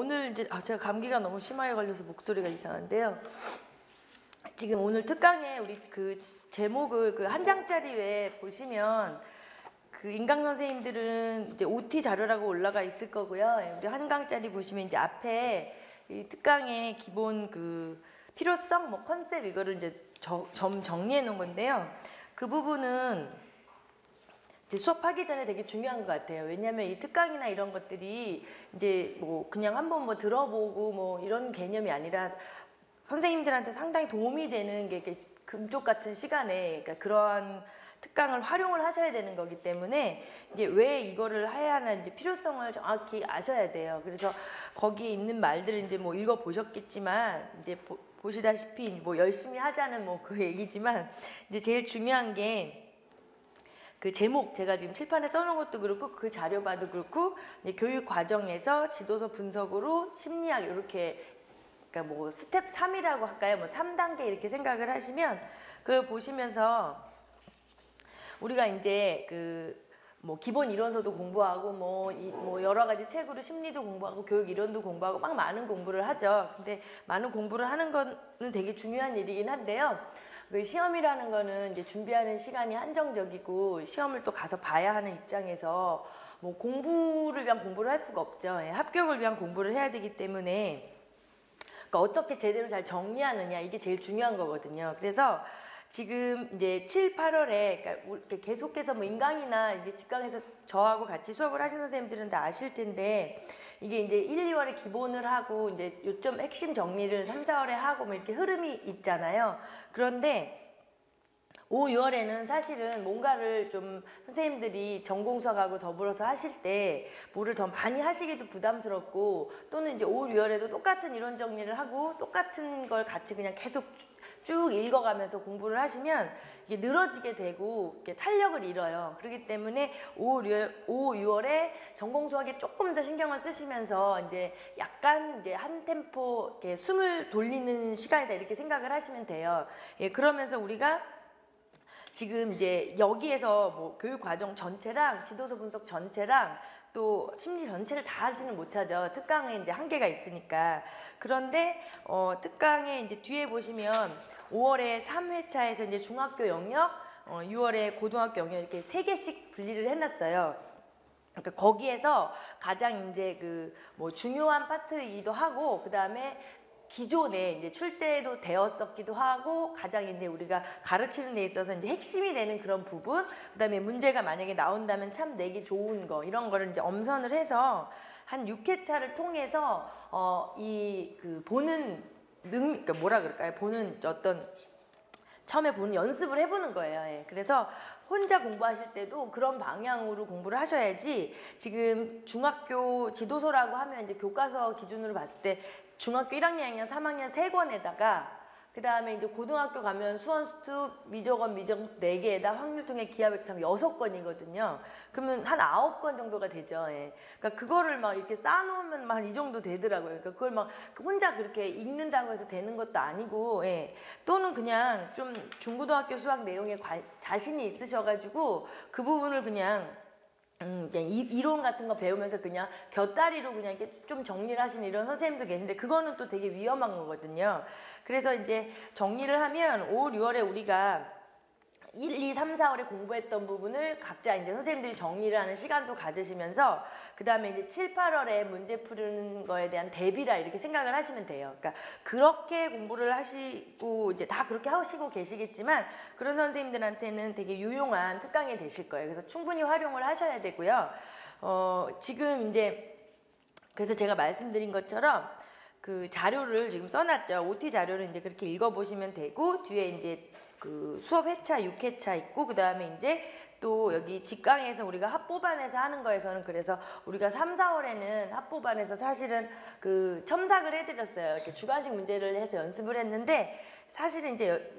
오늘 이제 제가 감기가 너무 심하게 걸려서 목소리가 이상한데요. 지금 오늘 특강에 우리 그 제목을 그 한 장짜리 외에 보시면 그 인강 선생님들은 이제 OT 자료라고 올라가 있을 거고요. 우리 한 강짜리 보시면 이제 앞에 이 특강의 기본 그 필요성, 뭐 컨셉 이거를 이제 점 정리해 놓은 건데요. 그 부분은 이제 수업하기 전에 되게 중요한 것 같아요. 왜냐하면 이 특강이나 이런 것들이 이제 뭐 그냥 한번 뭐 들어보고 뭐 이런 개념이 아니라 선생님들한테 상당히 도움이 되는 게 금쪽 같은 시간에 그러니까 그러한 특강을 활용을 하셔야 되는 거기 때문에 이제 왜 이거를 해야 하는 이제 필요성을 정확히 아셔야 돼요. 그래서 거기에 있는 말들을 이제 뭐 읽어 보셨겠지만 이제 보시다시피 뭐 열심히 하자는 뭐 그 얘기지만 이제 제일 중요한 게 그 제목 제가 지금 칠판에 써놓은 것도 그렇고 그 자료 봐도 그렇고 이제 교육 과정에서 지도서 분석으로 심리학 이렇게 그러니까 뭐 스텝 3이라고 할까요? 뭐 3단계 이렇게 생각을 하시면 그걸 보시면서 우리가 이제 그 뭐 기본 이론서도 공부하고 뭐 여러 가지 책으로 심리도 공부하고 교육 이론도 공부하고 막 많은 공부를 하죠. 근데 많은 공부를 하는 거는 되게 중요한 일이긴 한데요. 그 시험이라는 거는 이제 준비하는 시간이 한정적이고 시험을 또 가서 봐야 하는 입장에서 뭐 공부를 위한 공부를 할 수가 없죠. 예, 합격을 위한 공부를 해야 되기 때문에 그러니까 어떻게 제대로 잘 정리하느냐 이게 제일 중요한 거거든요. 그래서 지금 이제 7, 8월에 그러니까 계속해서 뭐 인강이나 이제 직강에서 저하고 같이 수업을 하신 선생님들은 다 아실 텐데 이게 이제 1, 2월에 기본을 하고 이제 요점 핵심 정리를 3, 4월에 하고 뭐 이렇게 흐름이 있잖아요. 그런데 5, 6월에는 사실은 뭔가를 좀 선생님들이 전공 수학하고 더불어서 하실 때 뭐를 더 많이 하시기도 부담스럽고 또는 이제 5, 6월에도 똑같은 이론 정리를 하고 똑같은 걸 같이 그냥 계속 쭉 읽어가면서 공부를 하시면 이게 늘어지게 되고 이게 탄력을 잃어요. 그렇기 때문에 5, 6월에 전공 수학에 조금 더 신경을 쓰시면서 이제 약간 이제 한 템포 이렇게 숨을 돌리는 시간이다 이렇게 생각을 하시면 돼요. 예, 그러면서 우리가 지금 이제 여기에서 뭐 교육 과정 전체랑 지도서 분석 전체랑 또 심리 전체를 다 하지는 못하죠. 특강에 이제 한계가 있으니까. 그런데 특강에 이제 뒤에 보시면 5월에 3회차에서 이제 중학교 영역, 6월에 고등학교 영역 이렇게 3개씩 분리를 해놨어요. 그러니까 거기에서 가장 이제 그 뭐 중요한 파트이기도 하고 그 다음에 기존에 이제 출제도 되었었기도 하고 가장 이제 우리가 가르치는 데 있어서 이제 핵심이 되는 그런 부분, 그다음에 문제가 만약에 나온다면 참 내기 좋은 거 이런 거를 이제 엄선을 해서 한 6회차를 통해서 이 그 보는 그러니까 뭐라 그럴까요? 보는 어떤 처음에 보는 연습을 해보는 거예요. 예. 그래서 혼자 공부하실 때도 그런 방향으로 공부를 하셔야지 지금 중학교 지도서라고 하면 이제 교과서 기준으로 봤을 때 중학교 1학년, 2학년, 3학년 3권에다가 그 다음에 이제 고등학교 가면 수원수특, 미적원, 미적 4개에다 확률통계, 기하벡터 6권이거든요. 그러면 한 9권 정도가 되죠. 예. 그러니까 그거를 막 이렇게 쌓아놓으면 막 이 정도 되더라고요. 그러니까 그걸 막 혼자 그렇게 읽는다고 해서 되는 것도 아니고, 예. 또는 그냥 좀 중고등학교 수학 내용에 자신이 있으셔가지고 그 부분을 그냥 이론 같은 거 배우면서 그냥 곁다리로 그냥 이렇게 좀 정리를 하시는 이런 선생님도 계신데 그거는 또 되게 위험한 거거든요. 그래서 이제 정리를 하면 5, 6월에 우리가 1, 2, 3, 4월에 공부했던 부분을 각자 이제 선생님들이 정리를 하는 시간도 가지시면서 그 다음에 이제 7, 8월에 문제 푸는 거에 대한 대비라 이렇게 생각을 하시면 돼요. 그러니까 그렇게 공부를 하시고 이제 다 그렇게 하시고 계시겠지만 그런 선생님들한테는 되게 유용한 특강이 되실 거예요. 그래서 충분히 활용을 하셔야 되고요. 지금 이제 그래서 제가 말씀드린 것처럼 그 자료를 지금 써놨죠. OT 자료를 이제 그렇게 읽어보시면 되고 뒤에 이제 그 수업 회차 6회차 있고 그 다음에 이제 또 여기 직강에서 우리가 합보반에서 하는 거에서는 그래서 우리가 3, 4월에는 합보반에서 사실은 그 첨삭을 해드렸어요. 이렇게 주관식 문제를 해서 연습을 했는데 사실은 이제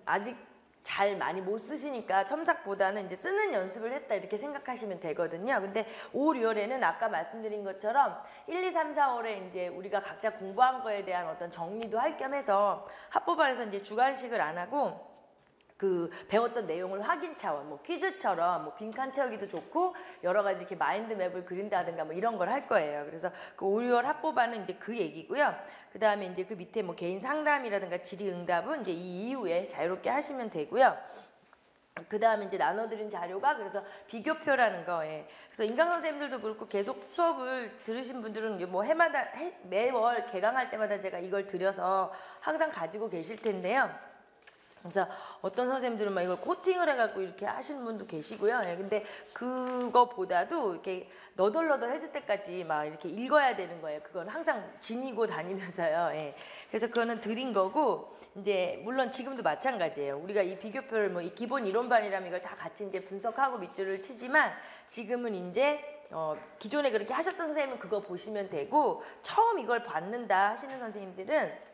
아직 잘 많이 못 쓰시니까 첨삭보다는 이제 쓰는 연습을 했다 이렇게 생각하시면 되거든요. 근데 5, 6월에는 아까 말씀드린 것처럼 1, 2, 3, 4월에 이제 우리가 각자 공부한 거에 대한 어떤 정리도 할 겸 해서 합보반에서 이제 주관식을 안 하고 그 배웠던 내용을 확인 차원, 뭐 퀴즈처럼 뭐 빈칸 채우기도 좋고 여러 가지 이렇게 마인드 맵을 그린다든가 뭐 이런 걸 할 거예요. 그래서 그 5, 6월 합보반은 이제 그 얘기고요. 그 다음에 이제 그 밑에 뭐 개인 상담이라든가 질의응답은 이제 이 이후에 자유롭게 하시면 되고요. 그 다음에 이제 나눠드린 자료가 그래서 비교표라는 거예요. 그래서 인강 선생님들도 그렇고 계속 수업을 들으신 분들은 뭐 매월 개강할 때마다 제가 이걸 드려서 항상 가지고 계실 텐데요. 그래서 어떤 선생님들은 막 이걸 코팅을 해갖고 이렇게 하시는 분도 계시고요. 예, 근데 그거보다도 이렇게 너덜너덜 해줄 때까지 막 이렇게 읽어야 되는 거예요. 그건 항상 지니고 다니면서요. 예. 그래서 그거는 드린 거고, 이제 물론 지금도 마찬가지예요. 우리가 이 비교표를 뭐 이 기본 이론반이라면 이걸 다 같이 이제 분석하고 밑줄을 치지만 지금은 이제 기존에 그렇게 하셨던 선생님은 그거 보시면 되고, 처음 이걸 받는다 하시는 선생님들은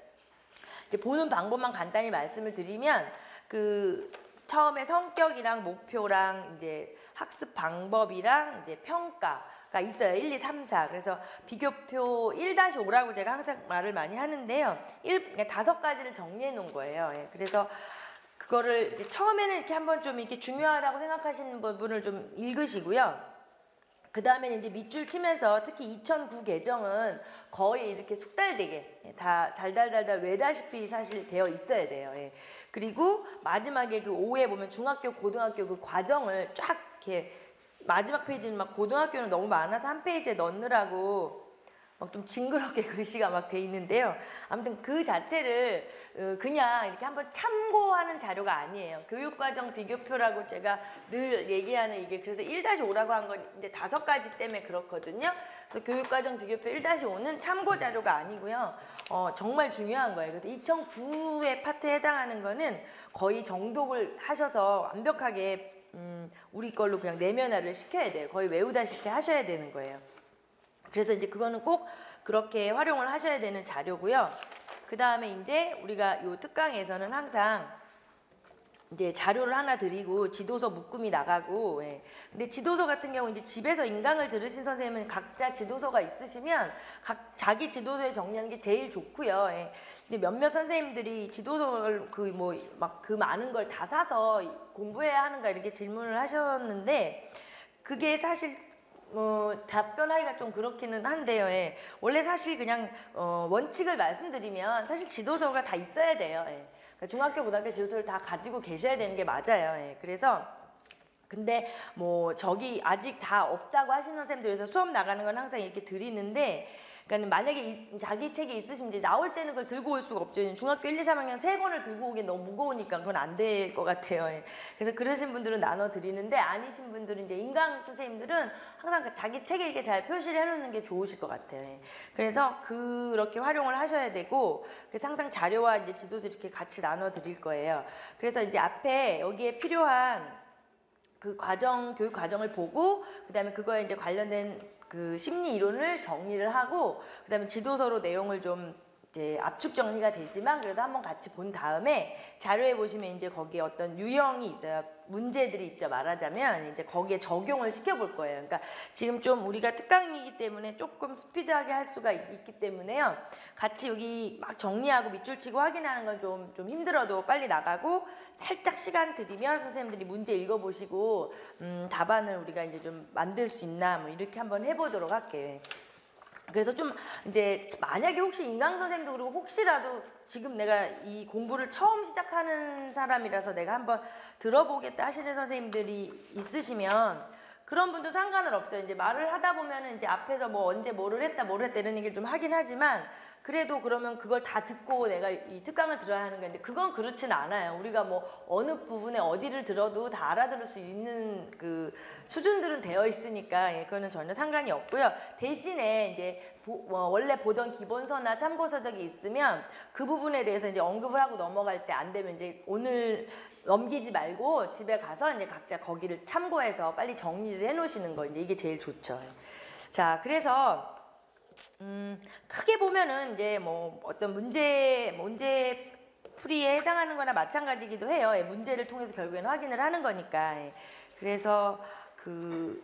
이제 보는 방법만 간단히 말씀을 드리면 그 처음에 성격이랑 목표랑 이제 학습 방법이랑 이제 평가가 있어요. 1, 2, 3, 4. 그래서 비교표 1-5라고 제가 항상 말을 많이 하는데요. 그러니까 5가지를 정리해 놓은 거예요. 예. 그래서 그거를 이제 처음에는 이렇게 한번 좀 이렇게 중요하다고 생각하시는 부분을 좀 읽으시고요. 그 다음에는 이제 밑줄 치면서 특히 2009 개정은 거의 이렇게 숙달되게 다 달달달달 외다시피 사실 되어 있어야 돼요. 예. 그리고 마지막에 그 5에 보면 중학교, 고등학교 그 과정을 쫙 이렇게 마지막 페이지는 막 고등학교는 너무 많아서 한 페이지에 넣느라고 막 좀 징그럽게 글씨가 막 돼 있는데요. 아무튼 그 자체를 그냥 이렇게 한번 참고하는 자료가 아니에요. 교육과정 비교표라고 제가 늘 얘기하는 이게 그래서 1-5라고 한 건 이제 5가지 때문에 그렇거든요. 그래서 교육과정 비교표 1-5는 참고 자료가 아니고요. 정말 중요한 거예요. 그래서 2009의 파트에 해당하는 거는 거의 정독을 하셔서 완벽하게 우리 걸로 그냥 내면화를 시켜야 돼요. 거의 외우다시피 하셔야 되는 거예요. 그래서 이제 그거는 꼭 그렇게 활용을 하셔야 되는 자료고요. 그 다음에 이제 우리가 요 특강에서는 항상 이제 자료를 하나 드리고 지도서 묶음이 나가고, 예. 근데 지도서 같은 경우 이제 집에서 인강을 들으신 선생님은 각자 지도서가 있으시면 자기 지도서에 정리하는 게 제일 좋고요. 예. 근데 몇몇 선생님들이 지도서를 그 많은 걸 다 사서 공부해야 하는가 이렇게 질문을 하셨는데 그게 사실 답변하기가 좀 그렇기는 한데요. 예. 원래 사실 그냥 원칙을 말씀드리면 사실 지도서가 다 있어야 돼요. 예. 그러니까 중학교, 고등학교 지도서를 다 가지고 계셔야 되는 게 맞아요. 예. 그래서 근데 뭐 저기 아직 다 없다고 하시는 선생님들에서 수업 나가는 건 항상 이렇게 드리는데, 그러니까 만약에 자기 책이 있으시면 이제 나올 때는 그걸 들고 올 수가 없죠. 중학교 1, 2, 3학년 3권을 들고 오기 너무 무거우니까 그건 안 될 것 같아요. 예. 그래서 그러신 분들은 나눠 드리는데, 아니신 분들은 이제 인강 선생님들은 항상 자기 책에 이렇게 잘 표시를 해놓는 게 좋으실 것 같아요. 예. 그래서 그렇게 활용을 하셔야 되고, 그래서 항상 자료와 이제 지도서 이렇게 같이 나눠 드릴 거예요. 그래서 이제 앞에 여기에 필요한 그 교육 과정을 보고, 그 다음에 그거에 이제 관련된 그 심리 이론을 정리를 하고, 그 다음에 지도서로 내용을 좀 이제 압축 정리가 되지만 그래도 한번 같이 본 다음에 자료에 보시면 이제 거기에 어떤 유형이 있어요. 문제들이 있죠. 말하자면 이제 거기에 적용을 시켜볼 거예요. 그러니까 지금 좀 우리가 특강이기 때문에 조금 스피드하게 할 수가 있기 때문에요. 같이 여기 막 정리하고 밑줄 치고 확인하는 건 좀 힘들어도 빨리 나가고, 살짝 시간 들이면 선생님들이 문제 읽어보시고 답안을 우리가 이제 좀 만들 수 있나 뭐 이렇게 한번 해보도록 할게요. 그래서 좀 이제 만약에 혹시 인강 선생님도 그리고 혹시라도 지금 내가 이 공부를 처음 시작하는 사람이라서 내가 한번 들어보겠다 하시는 선생님들이 있으시면 그런 분도 상관은 없어요. 이제 말을 하다 보면은 이제 앞에서 뭐 언제 뭐를 했다 이런 얘기를 좀 하긴 하지만, 그래도 그러면 그걸 다 듣고 내가 이 특강을 들어야 하는 건데 그건 그렇진 않아요. 우리가 뭐 어느 부분에 어디를 들어도 다 알아들을 수 있는 그 수준들은 되어 있으니까, 예, 그거는 전혀 상관이 없고요. 대신에 이제 원래 보던 기본서나 참고서적이 있으면 그 부분에 대해서 이제 언급을 하고 넘어갈 때 안 되면 이제 오늘 넘기지 말고 집에 가서 이제 각자 거기를 참고해서 빨리 정리를 해 놓으시는 거, 이제 이게 제일 좋죠. 자, 그래서 크게 보면은 이제 뭐 어떤 문제 풀이에 해당하는 거나 마찬가지기도 해요. 예, 문제를 통해서 결국에는 확인을 하는 거니까. 예. 그래서 그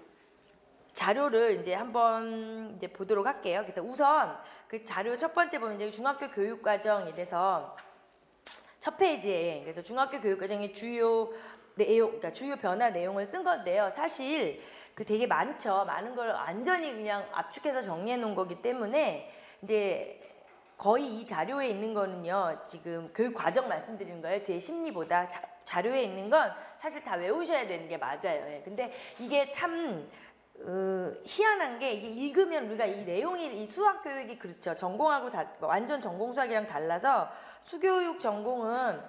자료를 이제 한번 이제 보도록 할게요. 그래서 우선 그 자료 첫 번째 보면 이제 중학교 교육과정 이래서 첫 페이지에 그래서 중학교 교육과정의 주요 내용, 그러니까 주요 변화 내용을 쓴 건데요. 사실 그 되게 많죠. 많은 걸 완전히 그냥 압축해서 정리해 놓은 거기 때문에 이제 거의 이 자료에 있는 거는요. 지금 교육 과정 말씀드리는 거예요. 뒤에 심리보다 자료에 있는 건 사실 다 외우셔야 되는 게 맞아요. 예. 근데 이게 참 희한한 게 이게 읽으면 우리가 이 내용이 이 수학 교육이 그렇죠. 전공하고 완전 전공 수학이랑 달라서 수교육 전공은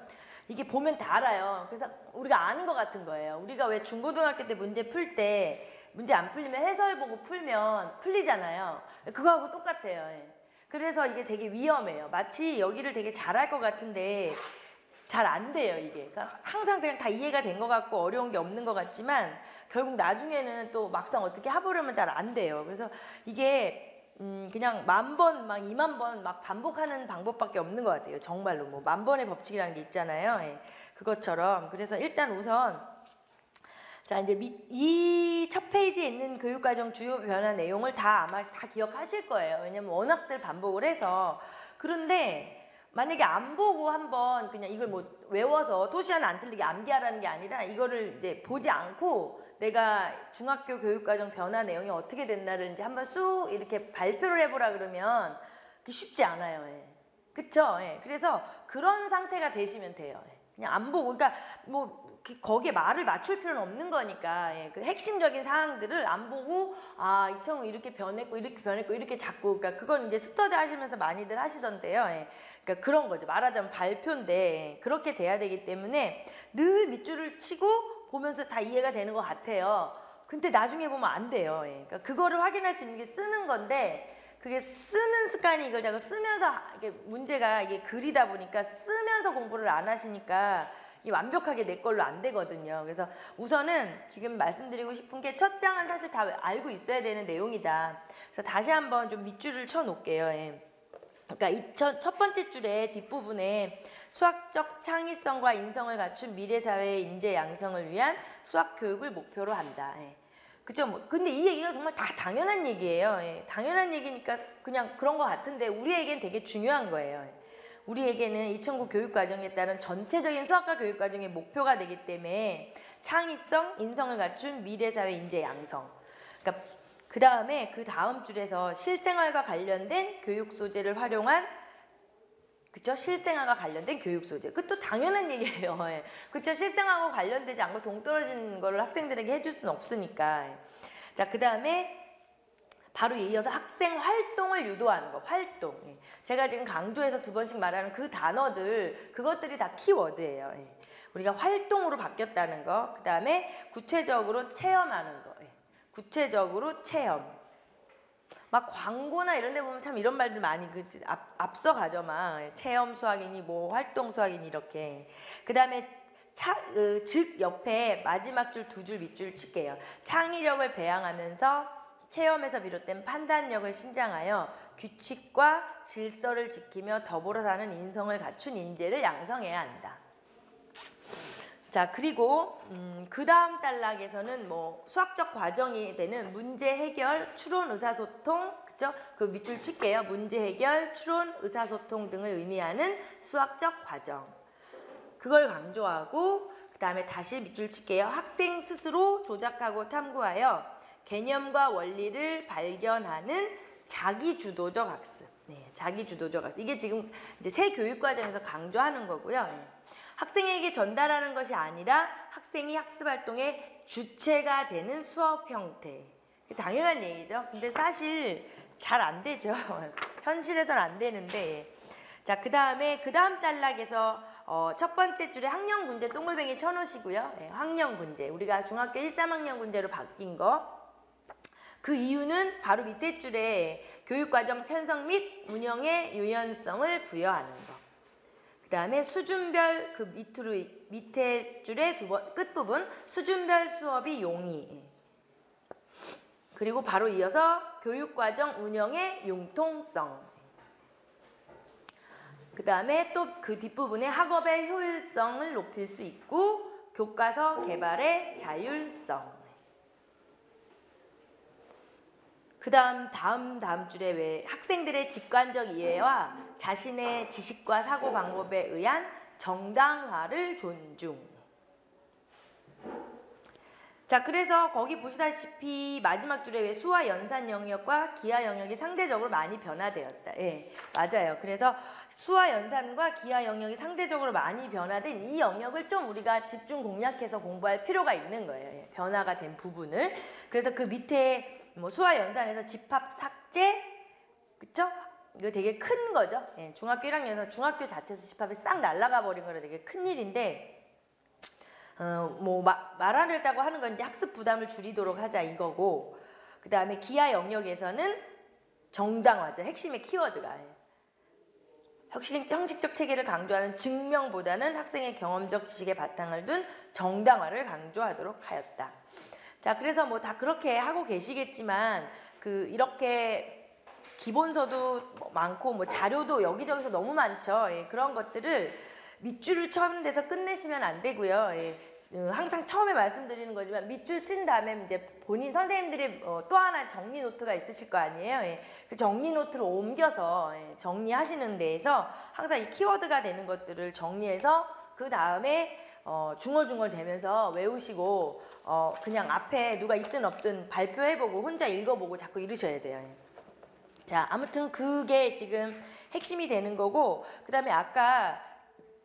이게 보면 다 알아요. 그래서 우리가 아는 것 같은 거예요. 우리가 왜 중고등학교 때 문제 풀 때 문제 안 풀리면 해설 보고 풀면 풀리잖아요. 그거하고 똑같아요. 예. 그래서 이게 되게 위험해요. 마치 여기를 되게 잘할 것 같은데 잘 안 돼요, 이게. 그러니까 항상 그냥 다 이해가 된 것 같고 어려운 게 없는 것 같지만 결국 나중에는 또 막상 어떻게 해보려면 잘 안 돼요. 그래서 이게 그냥 10,000번, 막 20,000번 막 반복하는 방법밖에 없는 것 같아요. 정말로 뭐 10,000번의 법칙이라는 게 있잖아요. 예. 그것처럼. 그래서 일단 우선 자 이제 이 첫 페이지에 있는 교육과정 주요 변화 내용을 다 아마 다 기억하실 거예요. 왜냐면 워낙들 반복을 해서. 그런데 만약에 안 보고 한번 그냥 이걸 뭐 외워서 토시 하나 안 틀리게 암기하라는 게 아니라 이거를 이제 보지 않고 내가 중학교 교육과정 변화 내용이 어떻게 됐나를 이제 한번 쑥 이렇게 발표를 해보라 그러면 그게 쉽지 않아요. 예. 그쵸? 예. 그래서 그런 상태가 되시면 돼요. 예. 그냥 안 보고, 그러니까 뭐 거기에 말을 맞출 필요는 없는 거니까 예. 그 핵심적인 사항들을 안 보고 아 이청우 이렇게 변했고 이렇게 변했고 이렇게 자꾸 그러니까 그건 이제 스터디 하시면서 많이들 하시던데요. 예. 그러니까 그런 거죠. 말하자면 발표인데 그렇게 돼야 되기 때문에 늘 밑줄을 치고 보면서 다 이해가 되는 것 같아요. 근데 나중에 보면 안 돼요. 예. 그러니까 그거를 확인할 수 있는 게 쓰는 건데 그게 쓰는 습관이 이걸 자꾸 쓰면서 이게 문제가 이게 글이다 보니까 쓰면서 공부를 안 하시니까 이게 완벽하게 내 걸로 안 되거든요. 그래서 우선은 지금 말씀드리고 싶은 게 첫 장은 사실 다 알고 있어야 되는 내용이다. 그래서 다시 한번 좀 밑줄을 쳐 놓을게요. 예. 그러니까 이 첫 번째 줄에 뒷부분에 수학적 창의성과 인성을 갖춘 미래사회의 인재 양성을 위한 수학 교육을 목표로 한다. 예. 그죠? 뭐 근데 이 얘기가 정말 다 당연한 얘기예요. 예. 당연한 얘기니까 그냥 그런 것 같은데 우리에겐 되게 중요한 거예요. 예. 우리에게는 2009 교육과정에 따른 전체적인 수학과 교육과정의 목표가 되기 때문에 창의성, 인성을 갖춘 미래사회 인재 양성. 그러니까 그 다음에 그 다음 줄에서 실생활과 관련된 교육 소재를 활용한 그쵸? 실생활과 관련된 교육 소재. 그것도 당연한 얘기예요. 예. 그쵸? 실생활하고 관련되지 않고 동떨어진 거를 학생들에게 해줄 수는 없으니까. 자, 그 다음에 바로 이어서 학생 활동을 유도하는 거. 활동. 예. 제가 지금 강조해서 2번씩 말하는 그 단어들 그것들이 다 키워드예요. 예. 우리가 활동으로 바뀌었다는 거. 그 다음에 구체적으로 체험하는 거. 예. 구체적으로 체험. 막 광고나 이런 데 보면 참 이런 말들 많이 앞서 가죠. 막 체험 수학이니 뭐 활동 수학이니 이렇게. 그 다음에 즉 옆에 마지막 줄 2줄 밑줄 칠게요. 창의력을 배양하면서 체험에서 비롯된 판단력을 신장하여 규칙과 질서를 지키며 더불어 사는 인성을 갖춘 인재를 양성해야 한다. 자, 그리고 그 다음 단락에서는 뭐 수학적 과정이 되는 문제 해결, 추론, 의사소통, 그죠? 그 밑줄 칠게요. 문제 해결, 추론, 의사소통 등을 의미하는 수학적 과정. 그걸 강조하고 그 다음에 다시 밑줄 칠게요. 학생 스스로 조작하고 탐구하여 개념과 원리를 발견하는 자기주도적 학습. 네, 자기주도적 학습. 이게 지금 이제 새 교육과정에서 강조하는 거고요. 학생에게 전달하는 것이 아니라 학생이 학습활동의 주체가 되는 수업 형태. 당연한 얘기죠. 근데 사실 잘 안 되죠. 현실에서는 안 되는데. 자, 그 다음에 그 다음 단락에서 첫 번째 줄에 학령군제 동글뱅이 쳐놓으시고요. 네, 학령군제. 우리가 중학교 1, 3학년군제로 바뀐 거. 그 이유는 바로 밑에 줄에 교육과정 편성 및 운영의 유연성을 부여하는 거. 그 다음에 수준별 그 밑에 줄의 끝부분 수준별 수업이 용이. 그리고 바로 이어서 교육과정 운영의 융통성. 그 다음에 또 그 뒷부분에 학업의 효율성을 높일 수 있고 교과서 개발의 자율성. 그 다음 줄에 왜 학생들의 직관적 이해와 자신의 지식과 사고 방법에 의한 정당화를 존중. 자, 그래서 거기 보시다시피 마지막 줄에 왜 수와 연산 영역과 기하 영역이 상대적으로 많이 변화되었다. 예, 맞아요. 그래서 수와 연산과 기하 영역이 상대적으로 많이 변화된 이 영역을 좀 우리가 집중 공략해서 공부할 필요가 있는 거예요. 예, 변화가 된 부분을. 그래서 그 밑에 뭐 수와 연산에서 집합 삭제, 그쵸? 이거 되게 큰 거죠. 예, 중학교 1학년에서 중학교 자체에서 집합이 싹 날아가 버린 거라 되게 큰 일인데, 뭐 말하자고 하는 건 이제 학습 부담을 줄이도록 하자 이거고, 그 다음에 기하 영역에서는 정당화죠. 핵심의 키워드가. 형식적 체계를 강조하는 증명보다는 학생의 경험적 지식에 바탕을 둔 정당화를 강조하도록 하였다. 자, 그래서 뭐 다 그렇게 하고 계시겠지만 이렇게 기본서도 많고 뭐 자료도 여기저기서 너무 많죠. 예, 그런 것들을 밑줄을 친 데서 끝내시면 안 되고요. 예, 항상 처음에 말씀드리는 거지만 밑줄 친 다음에 이제 본인 선생님들이 또 하나 정리 노트가 있으실 거 아니에요. 예, 그 정리 노트를 옮겨서 정리하시는 데에서 항상 이 키워드가 되는 것들을 정리해서 그 다음에 중얼중얼 대면서 외우시고 그냥 앞에 누가 있든 없든 발표해보고 혼자 읽어보고 자꾸 이러셔야 돼요. 자, 아무튼 그게 지금 핵심이 되는 거고, 그 다음에 아까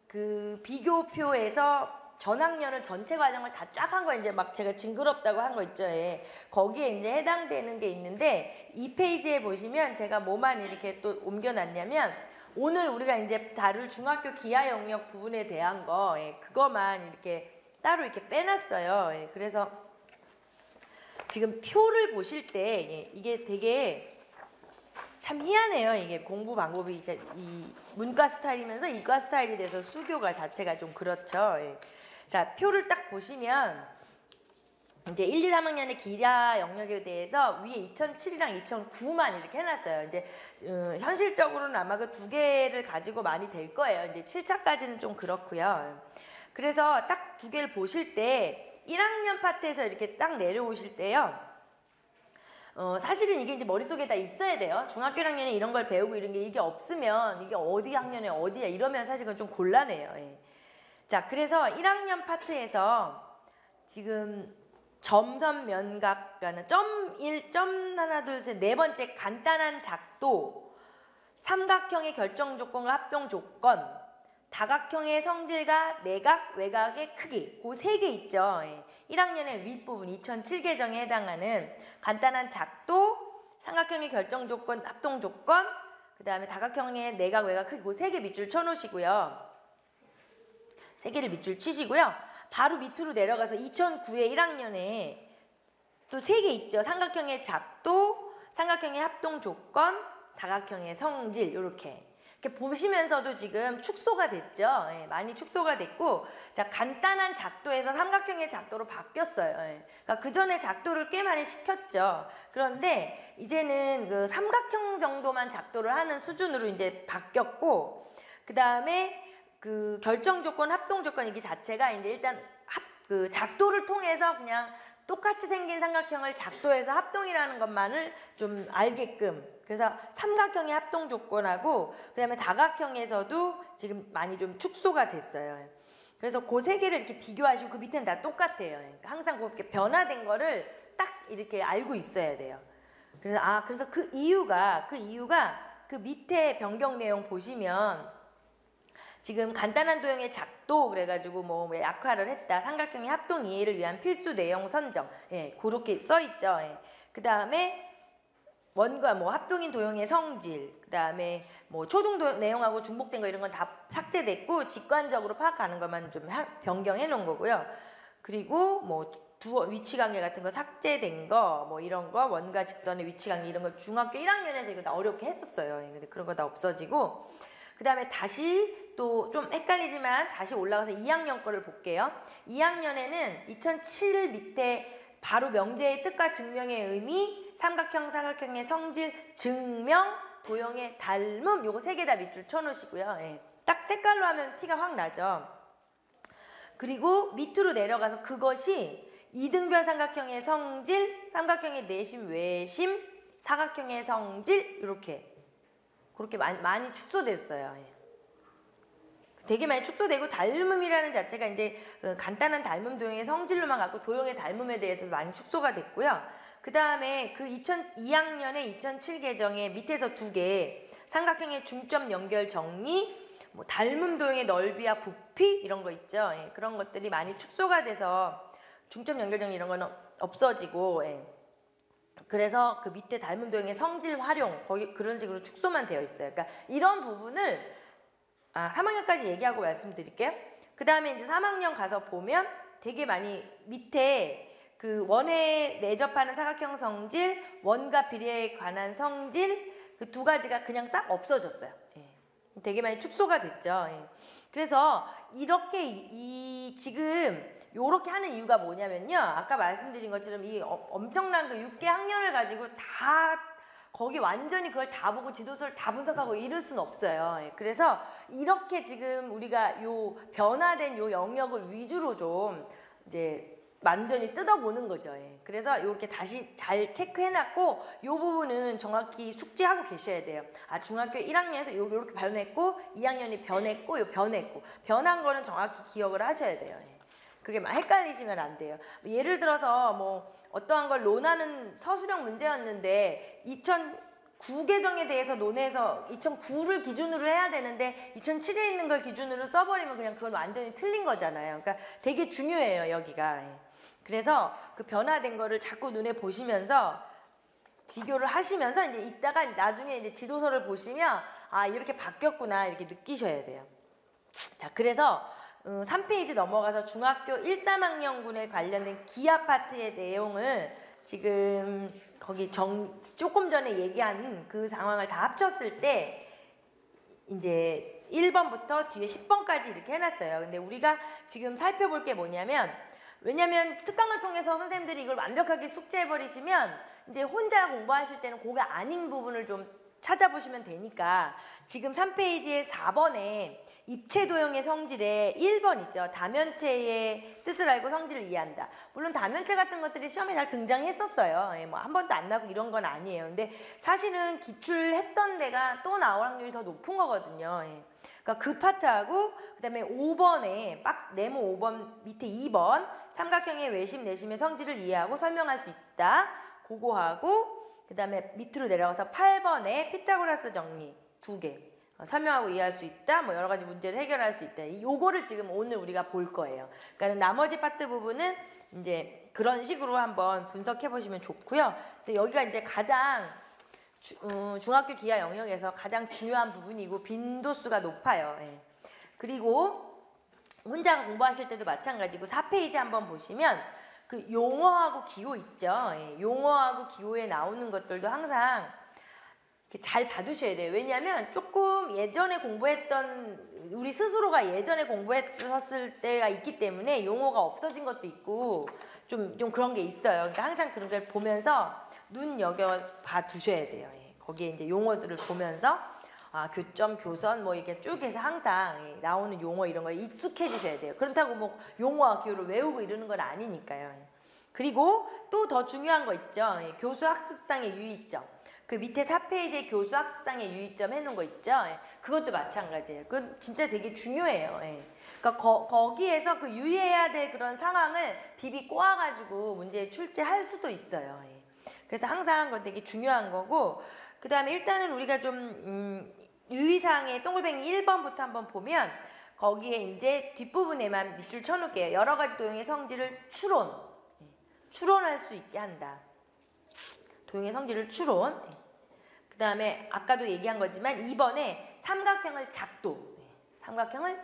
그 비교표에서 전학년을 전체 과정을 다 쫙 한 거 이제 막 제가 징그럽다고 한 거 있죠. 예. 거기에 이제 해당되는 게 있는데 이 페이지에 보시면 제가 뭐만 이렇게 또 옮겨놨냐면 오늘 우리가 이제 다룰 중학교 기하 영역 부분에 대한 거, 예, 그거만 이렇게 따로 이렇게 빼놨어요. 예, 그래서 지금 표를 보실 때 예, 이게 되게 참 희한해요. 이게 공부 방법이 이제 이 문과 스타일이면서 이과 스타일이 돼서 수교가 자체가 좀 그렇죠. 예. 자, 표를 딱 보시면 이제 1, 2, 3학년의 기하 영역에 대해서 위에 2007이랑 2009만 이렇게 해놨어요. 이제 현실적으로는 아마 그 두 개를 가지고 많이 될 거예요. 이제 7차까지는 좀 그렇고요. 그래서 딱 두 개를 보실 때 1학년 파트에서 이렇게 딱 내려오실 때요. 사실은 이게 이제 머릿속에 다 있어야 돼요. 중학교 1학년에 이런 걸 배우고 이런 게 이게 없으면 이게 어디 학년에 어디야 이러면 사실은 좀 곤란해요. 예. 자, 그래서 1학년 파트에서 지금 점선 면각, 그러니까 점 1, 점 하나, 둘, 셋, 네 번째 간단한 작도, 삼각형의 결정 조건과 합동 조건, 다각형의 성질과 내각, 외곽의 크기, 그 세 개 있죠. 예. 1학년의 윗부분 2007 개정에 해당하는 간단한 작도, 삼각형의 결정 조건, 합동 조건, 그 다음에 다각형의 내각, 외곽, 크기, 그 세 개 밑줄 쳐놓으시고요. 세 개를 밑줄 치시고요. 바로 밑으로 내려가서 2009에 1학년에 또 세 개 있죠. 삼각형의 작도, 삼각형의 합동 조건, 다각형의 성질, 이렇게 보시면서도 지금 축소가 됐죠. 예, 많이 축소가 됐고, 자, 간단한 작도에서 삼각형의 작도로 바뀌었어요. 예, 그러니까 그 전에 작도를 꽤 많이 시켰죠. 그런데 이제는 그 삼각형 정도만 작도를 하는 수준으로 이제 바뀌었고, 그 다음에 그 결정 조건, 합동 조건 이게 자체가 이제 일단 그 작도를 통해서 그냥 똑같이 생긴 삼각형을 작도해서 합동이라는 것만을 좀 알게끔, 그래서 삼각형의 합동 조건하고 그 다음에 다각형에서도 지금 많이 좀 축소가 됐어요. 그래서 그 세 개를 이렇게 비교하시고 그 밑에는 다 똑같아요. 그러니까 항상 그렇게 변화된 거를 딱 이렇게 알고 있어야 돼요. 그래서 그 이유가 그 밑에 변경 내용 보시면 지금 간단한 도형의 작도 그래가지고 뭐 약화를 했다. 삼각형의 합동 이해를 위한 필수 내용 선정. 예, 그렇게 써 있죠. 예. 그 다음에 원과 뭐 합동인 도형의 성질, 그 다음에 뭐 초등 내용하고 중복된 거 이런 건 다 삭제됐고 직관적으로 파악하는 것만 좀 변경해 놓은 거고요. 그리고 뭐 위치 관계 같은 거 삭제된 거, 뭐 이런 거 원과 직선의 위치 관계 이런 거 중학교 1학년에서 이거 다 어렵게 했었어요. 근데 그런 거 다 없어지고, 그 다음에 다시 또 좀 헷갈리지만 다시 올라가서 2학년 거를 볼게요. 2학년에는 2007 밑에 바로 명제의 뜻과 증명의 의미, 삼각형, 사각형의 성질, 증명, 도형의 닮음, 요거 세 개 다 밑줄 쳐놓으시고요. 예. 딱 색깔로 하면 티가 확 나죠. 그리고 밑으로 내려가서 그것이 이등변 삼각형의 성질, 삼각형의 내심, 외심, 사각형의 성질, 이렇게 그렇게 많이 축소됐어요. 예. 되게 많이 축소되고 닮음이라는 자체가 이제 간단한 닮음 도형의 성질로만 갖고 도형의 닮음에 대해서 많이 축소가 됐고요. 그 다음에 그 2002학년에 2007 개정에 밑에서 2개 삼각형의 중점 연결 정리, 뭐 닮음 도형의 넓이와 부피 이런 거 있죠. 예, 그런 것들이 많이 축소가 돼서 중점 연결 정리 이런 거는 없어지고, 예. 그래서 그 밑에 닮음 도형의 성질 활용 거기 그런 식으로 축소만 되어 있어요. 그러니까 이런 부분을 3학년까지 얘기하고 말씀드릴게요. 그 다음에 이제 3학년 가서 보면 되게 많이 밑에 그 원에 내접하는 사각형 성질, 원과 비례에 관한 성질 그 2가지가 그냥 싹 없어졌어요. 예. 되게 많이 축소가 됐죠. 예. 그래서 이렇게 지금 요렇게 하는 이유가 뭐냐면요. 아까 말씀드린 것처럼 이 엄청난 그 6개 학년을 가지고 다 거기 완전히 그걸 다 보고 지도서를 다 분석하고 이럴 수는 없어요. 예. 그래서 이렇게 지금 우리가 요 변화된 요 영역을 위주로 좀 이제 완전히 뜯어보는 거죠. 예. 그래서 이렇게 다시 잘 체크해놨고 요 부분은 정확히 숙지하고 계셔야 돼요. 중학교 1학년에서 요렇게 변했고 2학년이 변했고 요 변했고 변한 거는 정확히 기억을 하셔야 돼요. 예. 그게 막 헷갈리시면 안 돼요. 예를 들어서 뭐 어떠한 걸 논하는 서술형 문제였는데 2009 개정에 대해서 논해서 2009를 기준으로 해야 되는데 2007에 있는 걸 기준으로 써버리면 그냥 그건 완전히 틀린 거잖아요. 그러니까 되게 중요해요, 여기가. 그래서 그 변화된 거를 자꾸 눈에 보시면서 비교를 하시면서 이제 이따가 나중에 이제 지도서를 보시면 이렇게 바뀌었구나 이렇게 느끼셔야 돼요. 자, 그래서 3페이지 넘어가서 중학교 1, 3학년군에 관련된 기하 파트의 내용을 지금 거기 조금 전에 얘기한 그 상황을 다 합쳤을 때 이제 1번부터 뒤에 10번까지 이렇게 해놨어요. 근데 우리가 지금 살펴볼 게 뭐냐면 왜냐면 특강을 통해서 선생님들이 이걸 완벽하게 숙지해버리시면 이제 혼자 공부하실 때는 그게 아닌 부분을 좀 찾아보시면 되니까 지금 3페이지에 4번에 입체 도형의 성질에 1번 있죠. 다면체의 뜻을 알고 성질을 이해한다. 물론 다면체 같은 것들이 시험에 잘 등장했었어요. 예, 뭐 한 번도 안 나고 이런 건 아니에요. 근데 사실은 기출했던 데가 또 나올 확률이 더 높은 거거든요. 예. 그러니까 그 파트하고 그다음에 5번에 네모 5번 밑에 2번 삼각형의 외심 내심의 성질을 이해하고 설명할 수 있다. 그거하고 그다음에 밑으로 내려가서 8번에 피타고라스 정리 2개. 설명하고 이해할 수 있다. 뭐 여러 가지 문제를 해결할 수 있다. 요거를 지금 오늘 우리가 볼 거예요. 그러니까 나머지 파트 부분은 이제 그런 식으로 한번 분석해 보시면 좋고요. 그래서 여기가 이제 가장 중학교 기하 영역에서 가장 중요한 부분이고 빈도수가 높아요. 예. 그리고 혼자 공부하실 때도 마찬가지고 4페이지 한번 보시면 그 용어하고 기호 있죠. 예. 용어하고 기호에 나오는 것들도 항상 잘 봐두셔야 돼요. 왜냐하면 조금 예전에 공부했던 우리 스스로가 예전에 공부했었을 때가 있기 때문에 용어가 없어진 것도 있고 좀 그런 게 있어요. 그러니까 항상 그런 걸 보면서 눈여겨 봐두셔야 돼요. 예. 거기에 이제 용어들을 보면서 교점, 교선 뭐 이렇게 쭉 해서 항상 나오는 용어 이런 거에 익숙해지셔야 돼요. 그렇다고 뭐 용어와 기호를 외우고 이러는 건 아니니까요. 그리고 또 더 중요한 거 있죠. 교수 학습상의 유의점. 그 밑에 4페이지에 교수 학습상의 유의점 해놓은 거 있죠. 그것도 마찬가지예요. 그건 진짜 되게 중요해요. 그러니까 거기에서 그 유의해야 될 그런 상황을 비비 꼬아가지고 문제에 출제할 수도 있어요. 그래서 항상 그건 되게 중요한 거고 그 다음에 일단은 우리가 좀 유의사항의 동글뱅이 1번부터 한번 보면 거기에 이제 뒷부분에만 밑줄 쳐놓을게요. 여러 가지 도형의 성질을 추론할 수 있게 한다. 도형의 성질을 추론. 그 다음에 아까도 얘기한 거지만 2번에 삼각형을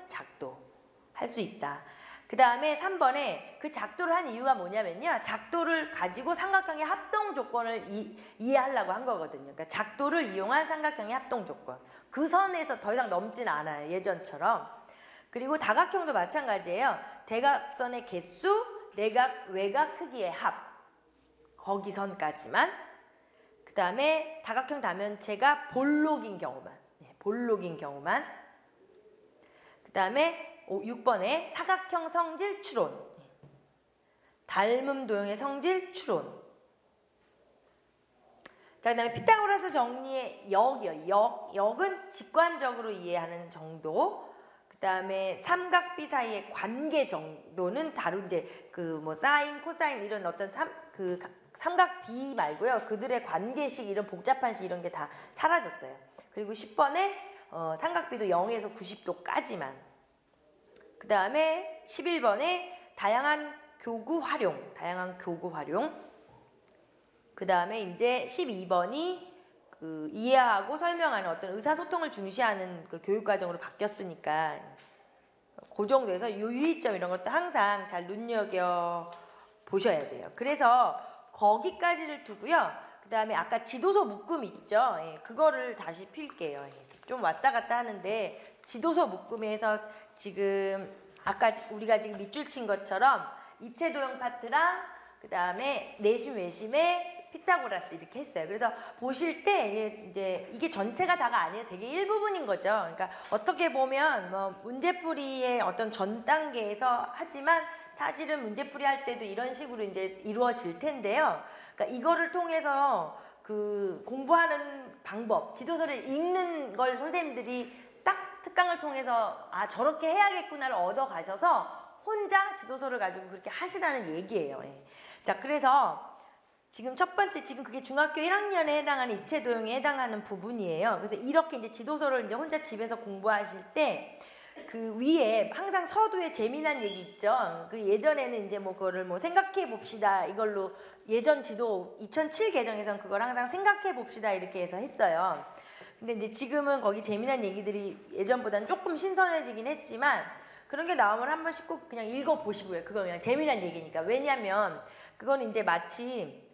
작도할 수 있다. 그 다음에 3번에 그 작도를 한 이유가 뭐냐면요. 작도를 가지고 삼각형의 합동 조건을 이해하려고 한 거거든요. 그러니까 작도를 이용한 삼각형의 합동 조건. 그 선에서 더 이상 넘진 않아요. 예전처럼. 그리고 다각형도 마찬가지예요. 대각선의 개수, 내각, 외곽 크기의 합. 거기선까지만. 그 다음에 다각형 다면체가 볼록인 경우만. 그 다음에 6번에 사각형 성질 추론. 닮음 도형의 성질 추론. 자, 그 다음에 피타고라스 정리의 역이요. 역은 직관적으로 이해하는 정도. 그 그다음에 삼각비 사이의 관계 정도는 다룬 이제 그 뭐 사인, 코사인 이런 어떤 삼각비 말고요. 그들의 관계식 이런 복잡한 식 이런 게 다 사라졌어요. 그리고 10번에 삼각비도 0에서 90도까지만. 그다음에 11번에 다양한 교구 활용. 그다음에 이제 12번이 그 이해하고 설명하는 어떤 의사소통을 중시하는 그 교육과정으로 바뀌었으니까 그 정도에서 유의점 이런 것도 항상 잘 눈여겨 보셔야 돼요. 그래서 거기까지를 두고요. 그 다음에 아까 지도서 묶음 있죠. 예, 그거를 다시 필게요. 예, 좀 왔다 갔다 하는데 지도서 묶음에서 지금 아까 우리가 지금 밑줄 친 것처럼 입체도형 파트랑 그 다음에 내심 외심의 피타고라스 이렇게 했어요. 그래서 보실 때 이제 이게 전체가 다가 아니에요. 되게 일부분인 거죠. 그러니까 어떻게 보면 뭐 문제풀이의 어떤 전 단계에서 하지만 사실은 문제풀이 할 때도 이런 식으로 이제 이루어질 텐데요. 그러니까 이거를 통해서 그 공부하는 방법, 지도서를 읽는 걸 선생님들이 딱 특강을 통해서 아 저렇게 해야겠구나를 얻어 가셔서 혼자 지도서를 가지고 그렇게 하시라는 얘기예요. 예. 자, 그래서 지금 첫 번째 지금 그게 중학교 1학년에 해당하는 입체도형에 해당하는 부분이에요. 그래서 이렇게 이제 지도서를 이제 혼자 집에서 공부하실 때 그 위에 항상 서두에 재미난 얘기 있죠. 그 예전에는 이제 뭐 그거를 뭐 생각해 봅시다 이걸로 예전 지도 2007 개정에선 그걸 항상 생각해 봅시다 이렇게 해서 했어요. 근데 이제 지금은 거기 재미난 얘기들이 예전보다는 조금 신선해지긴 했지만 그런 게 나오면 한 번씩 꼭 그냥 읽어보시고요. 그거 그냥 재미난 얘기니까. 왜냐면 그건 이제 마치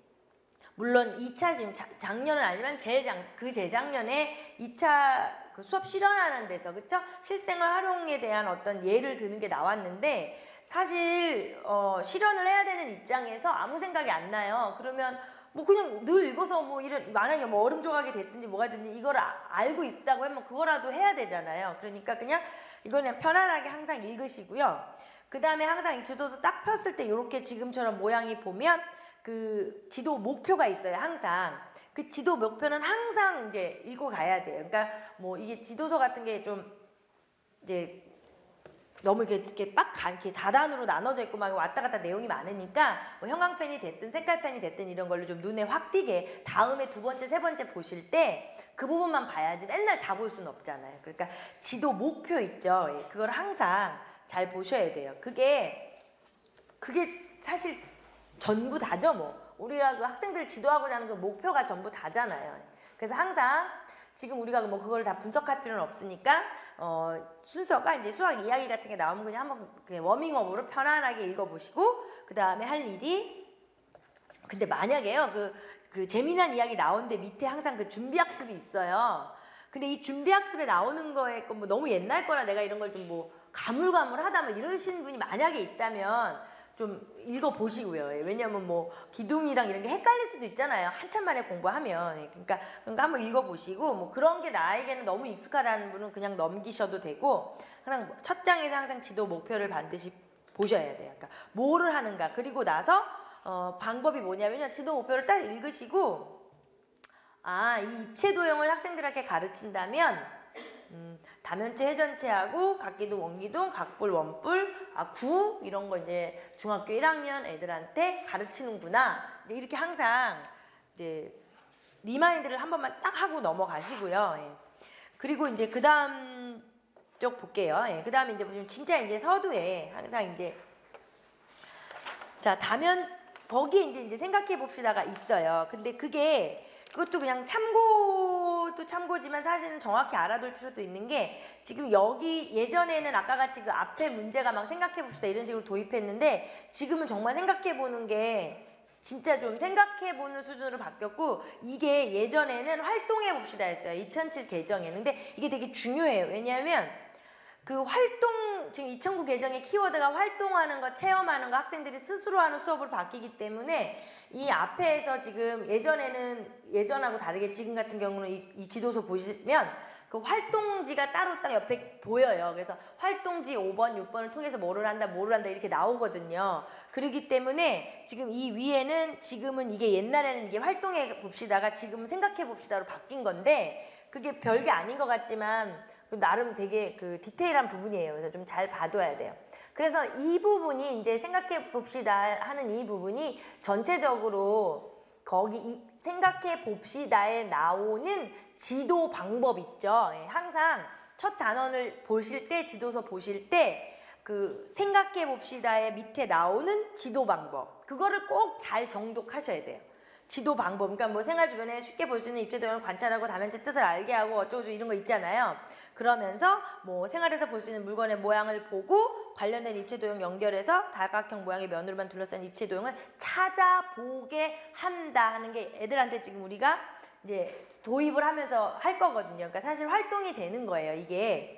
물론 2차 지금 작년은 아니지만 재작년에 2차 그 수업 실현하는 데서 그쵸? 실생활 활용에 대한 어떤 예를 드는 게 나왔는데 사실 실현을 해야 되는 입장에서 아무 생각이 안 나요. 그러면 뭐 그냥 늘 읽어서 뭐 이런 만약에 뭐 얼음 조각이 됐든지 뭐가 됐든지 이걸 알고 있다고 하면 그거라도 해야 되잖아요. 그러니까 그냥 이거는 편안하게 항상 읽으시고요. 그 다음에 항상 지도서 딱 폈을 때 이렇게 지금처럼 모양이 보면 그 지도 목표가 있어요. 항상 그 지도 목표는 항상 이제 읽고 가야 돼요. 그러니까 뭐 이게 지도서 같은 게 좀 이제 너무 이렇게 이렇게 다단으로 나눠져 있고 막 왔다 갔다 내용이 많으니까 뭐 형광펜이 됐든 색깔펜이 됐든 이런 걸로 좀 눈에 확 띄게 다음에 두 번째 세 번째 보실 때 그 부분만 봐야지 맨날 다 볼 수는 없잖아요. 그러니까 지도 목표 있죠. 예, 그걸 항상 잘 보셔야 돼요. 그게 사실 전부 다죠. 뭐 우리가 그 학생들을 지도하고자 하는 그 목표가 전부 다잖아요. 그래서 항상 지금 우리가 뭐 그걸 다 분석할 필요는 없으니까 순서가 이제 수학 이야기 같은 게 나오면 그냥 한번 그냥 워밍업으로 편안하게 읽어보시고 그 다음에 할 일이 근데 만약에요 그 재미난 이야기 나오는데 밑에 항상 그 준비학습이 있어요. 근데 이 준비학습에 나오는 거에 뭐 너무 옛날 거라 내가 이런 걸 좀 뭐 가물가물하다 뭐 이러시는 분이 만약에 있다면 좀 읽어보시고요. 왜냐하면 뭐 기둥이랑 이런 게 헷갈릴 수도 있잖아요. 한참 만에 공부하면. 그러니까 한번 읽어보시고 뭐 그런 게 나에게는 너무 익숙하다는 분은 그냥 넘기셔도 되고 항상 첫 장에서 항상 지도 목표를 반드시 보셔야 돼요. 그러니까 뭐를 하는가. 그리고 나서 방법이 뭐냐면요. 지도 목표를 딱 읽으시고 이 입체도형을 학생들한테 가르친다면 다면체, 회전체하고 각기둥, 원기둥, 각불, 원뿔, 구 이런 거 이제 중학교 1학년 애들한테 가르치는구나. 이제 이렇게 항상 이제 리마인드를 한 번만 딱 하고 넘어가시고요. 예. 그리고 이제 그 다음 쪽 볼게요. 예. 그 다음에 이제 보시면 진짜 이제 서두에 항상 이제 자 거기에 이제 생각해 봅시다가 있어요. 근데 그것도 그냥 참고도 참고지만 사실은 정확히 알아둘 필요도 있는 게 지금 여기 예전에는 아까 같이 그 앞에 문제가 막 생각해 봅시다 이런 식으로 도입했는데 지금은 정말 생각해 보는 게 진짜 좀 생각해 보는 수준으로 바뀌었고 이게 예전에는 활동해 봅시다 했어요. 2007 개정에는. 근데 이게 되게 중요해요. 왜냐하면 그 지금 2009 개정의 키워드가 활동하는 거, 체험하는 거 학생들이 스스로 하는 수업으로 바뀌기 때문에 이 앞에서 지금 예전하고 다르게 지금 같은 경우는 이 지도서 보시면 그 활동지가 따로 딱 옆에 보여요. 그래서 활동지 5번, 6번을 통해서 뭐를 한다 이렇게 나오거든요. 그렇기 때문에 지금 이 위에는 지금은 이게 옛날에는 이게 활동해 봅시다가 지금은 생각해 봅시다로 바뀐 건데 그게 별게 아닌 것 같지만 나름 되게 그 디테일한 부분이에요. 그래서 좀 잘 봐둬야 돼요. 그래서 이 부분이 이제 생각해 봅시다 하는 이 부분이 전체적으로 거기 생각해 봅시다에 나오는 지도 방법 있죠. 예, 항상 첫 단원을 보실 때, 지도서 보실 때 그 생각해 봅시다의 밑에 나오는 지도 방법, 그거를 꼭 잘 정독하셔야 돼요. 지도 방법, 그러니까 뭐 생활 주변에 쉽게 볼 수 있는 입체도형을 관찰하고 다면체 뜻을 알게 하고 어쩌고저쩌고 이런 거 있잖아요. 그러면서 뭐 생활에서 볼 수 있는 물건의 모양을 보고 관련된 입체도형 연결해서 다각형 모양의 면으로만 둘러싼 입체도형을 찾아보게 한다 하는 게 애들한테 지금 우리가 이제 도입을 하면서 할 거거든요. 그러니까 사실 활동이 되는 거예요, 이게.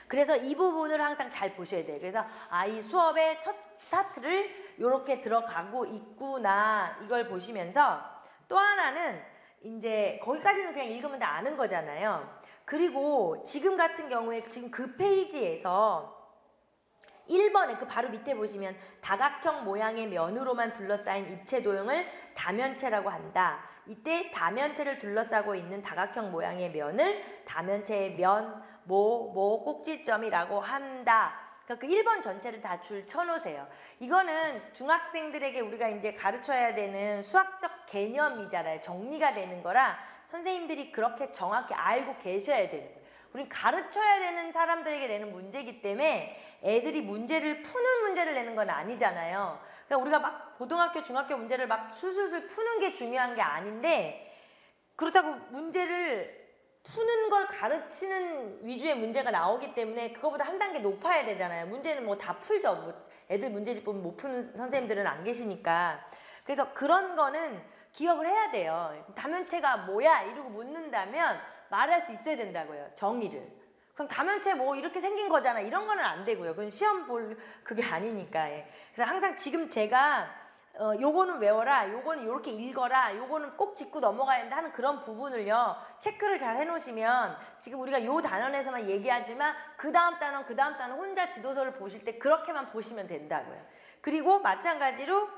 그래서 이 부분을 항상 잘 보셔야 돼요. 그래서 이 수업의 첫 스타트를 이렇게 들어가고 있구나, 이걸 보시면서 또 하나는 이제 거기까지는 그냥 읽으면 다 아는 거잖아요. 그리고 지금 같은 경우에 지금 그 페이지에서 1번에 그 바로 밑에 보시면 다각형 모양의 면으로만 둘러싸인 입체도형을 다면체라고 한다. 이때 다면체를 둘러싸고 있는 다각형 모양의 면을 다면체의 면, 꼭지점이라고 한다. 그러니까 그 1번 전체를 다 줄 쳐놓으세요. 이거는 중학생들에게 우리가 이제 가르쳐야 되는 수학적 개념이잖아요. 정리가 되는 거라 선생님들이 그렇게 정확히 알고 계셔야 되는 거예요. 우린 가르쳐야 되는 사람들에게 내는 문제이기 때문에 애들이 문제를 푸는 문제를 내는 건 아니잖아요. 그러니까 우리가 막 고등학교, 중학교 문제를 막 술술술 푸는 게 중요한 게 아닌데, 그렇다고 문제를 푸는 걸 가르치는 위주의 문제가 나오기 때문에 그거보다 한 단계 높아야 되잖아요. 문제는 뭐 다 풀죠. 뭐 애들 문제집 보면 못 푸는 선생님들은 안 계시니까. 그래서 그런 거는 기억을 해야 돼요. 다면체가 뭐야? 이러고 묻는다면 말할 수 있어야 된다고요. 정의를. 그럼 다면체 뭐 이렇게 생긴 거잖아, 이런 거는 안 되고요. 그건 시험 볼 그게 아니니까. 예. 그래서 항상 지금 제가 요거는 외워라, 요거는 요렇게 읽어라, 요거는 꼭 짚고 넘어가야 된다 하는 그런 부분을요, 체크를 잘 해놓으시면 지금 우리가 요 단원에서만 얘기하지만 그 다음 단원 혼자 지도서를 보실 때 그렇게만 보시면 된다고요. 그리고 마찬가지로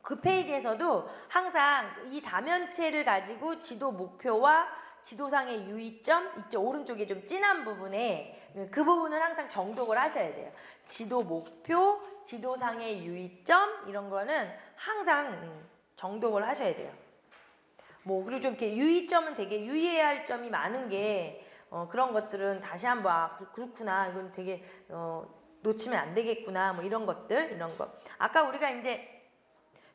그 페이지에서도 항상 이 다면체를 가지고 지도 목표와 지도상의 유의점 있죠. 오른쪽에 좀 진한 부분에 그 부분을 항상 정독을 하셔야 돼요. 지도 목표, 지도상의 유의점 이런 거는 항상 정독을 하셔야 돼요. 뭐 그리고 좀 이렇게 유의점은 되게 유의해야 할 점이 많은 게 그런 것들은 다시 한번 그렇구나, 이건 되게 놓치면 안 되겠구나, 뭐 이런 것들, 이런 거. 아까 우리가 이제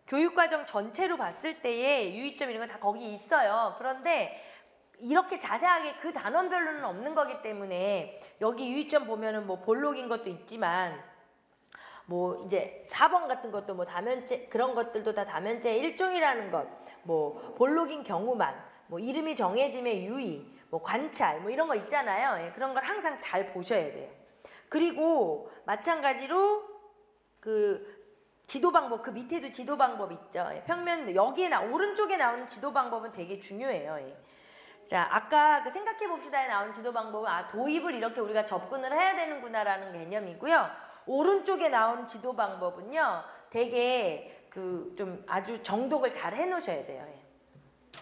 교육과정 전체로 봤을 때의 유의점 이런 거 다 거기 있어요. 그런데 이렇게 자세하게 그 단원별로는 없는 거기 때문에 여기 유의점 보면은 뭐 볼록인 것도 있지만 뭐 이제 4번 같은 것도 뭐 다면체, 그런 것들도 다 다면체의 일종이라는 것, 뭐 볼록인 경우만, 뭐 이름이 정해짐의 유의, 뭐 관찰, 뭐 이런 거 있잖아요. 예, 그런 걸 항상 잘 보셔야 돼요. 그리고 마찬가지로 그 지도 방법, 그 밑에도 지도 방법 있죠. 예, 평면 여기에 오른쪽에 나오는 지도 방법은 되게 중요해요. 예. 자, 아까 그 생각해 봅시다에 나온 지도 방법은 도입을 이렇게 우리가 접근을 해야 되는구나라는 개념이고요. 오른쪽에 나온 지도 방법은요, 되게 그 좀 아주 정독을 잘 해놓으셔야 돼요.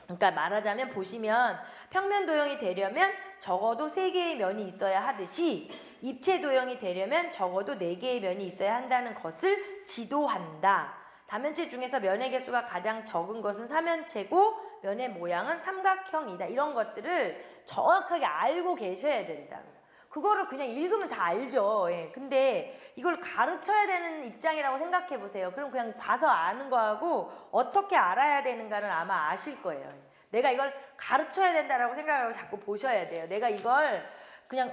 그러니까 말하자면 보시면 평면 도형이 되려면 적어도 3개의 면이 있어야 하듯이 입체 도형이 되려면 적어도 4개의 면이 있어야 한다는 것을 지도한다. 다면체 중에서 면의 개수가 가장 적은 것은 삼면체고 면의 모양은 삼각형이다. 이런 것들을 정확하게 알고 계셔야 된다. 그거를 그냥 읽으면 다 알죠. 예. 근데 이걸 가르쳐야 되는 입장이라고 생각해 보세요. 그럼 그냥 봐서 아는 거하고 어떻게 알아야 되는가는 아마 아실 거예요. 내가 이걸 가르쳐야 된다라고 생각하고 자꾸 보셔야 돼요. 내가 이걸 그냥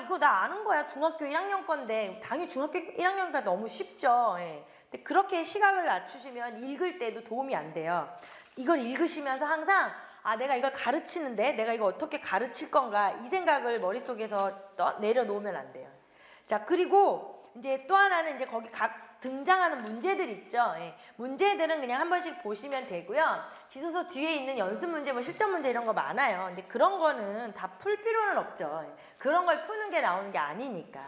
이거 나 아는 거야. 중학교 1학년 건데 당연히 중학교 1학년이니까 너무 쉽죠. 예. 근데 그렇게 시각을 낮추시면 읽을 때도 도움이 안 돼요. 이걸 읽으시면서 항상 내가 이걸 가르치는데 내가 이거 어떻게 가르칠 건가, 이 생각을 머릿속에서 내려놓으면 안 돼요. 자, 그리고 이제 또 하나는 이제 거기 각 등장하는 문제들 있죠. 예. 문제들은 그냥 한 번씩 보시면 되고요. 지도서 뒤에 있는 연습 문제, 뭐 실전 문제 이런 거 많아요. 근데 그런 거는 다 풀 필요는 없죠. 예. 그런 걸 푸는 게 나오는 게 아니니까.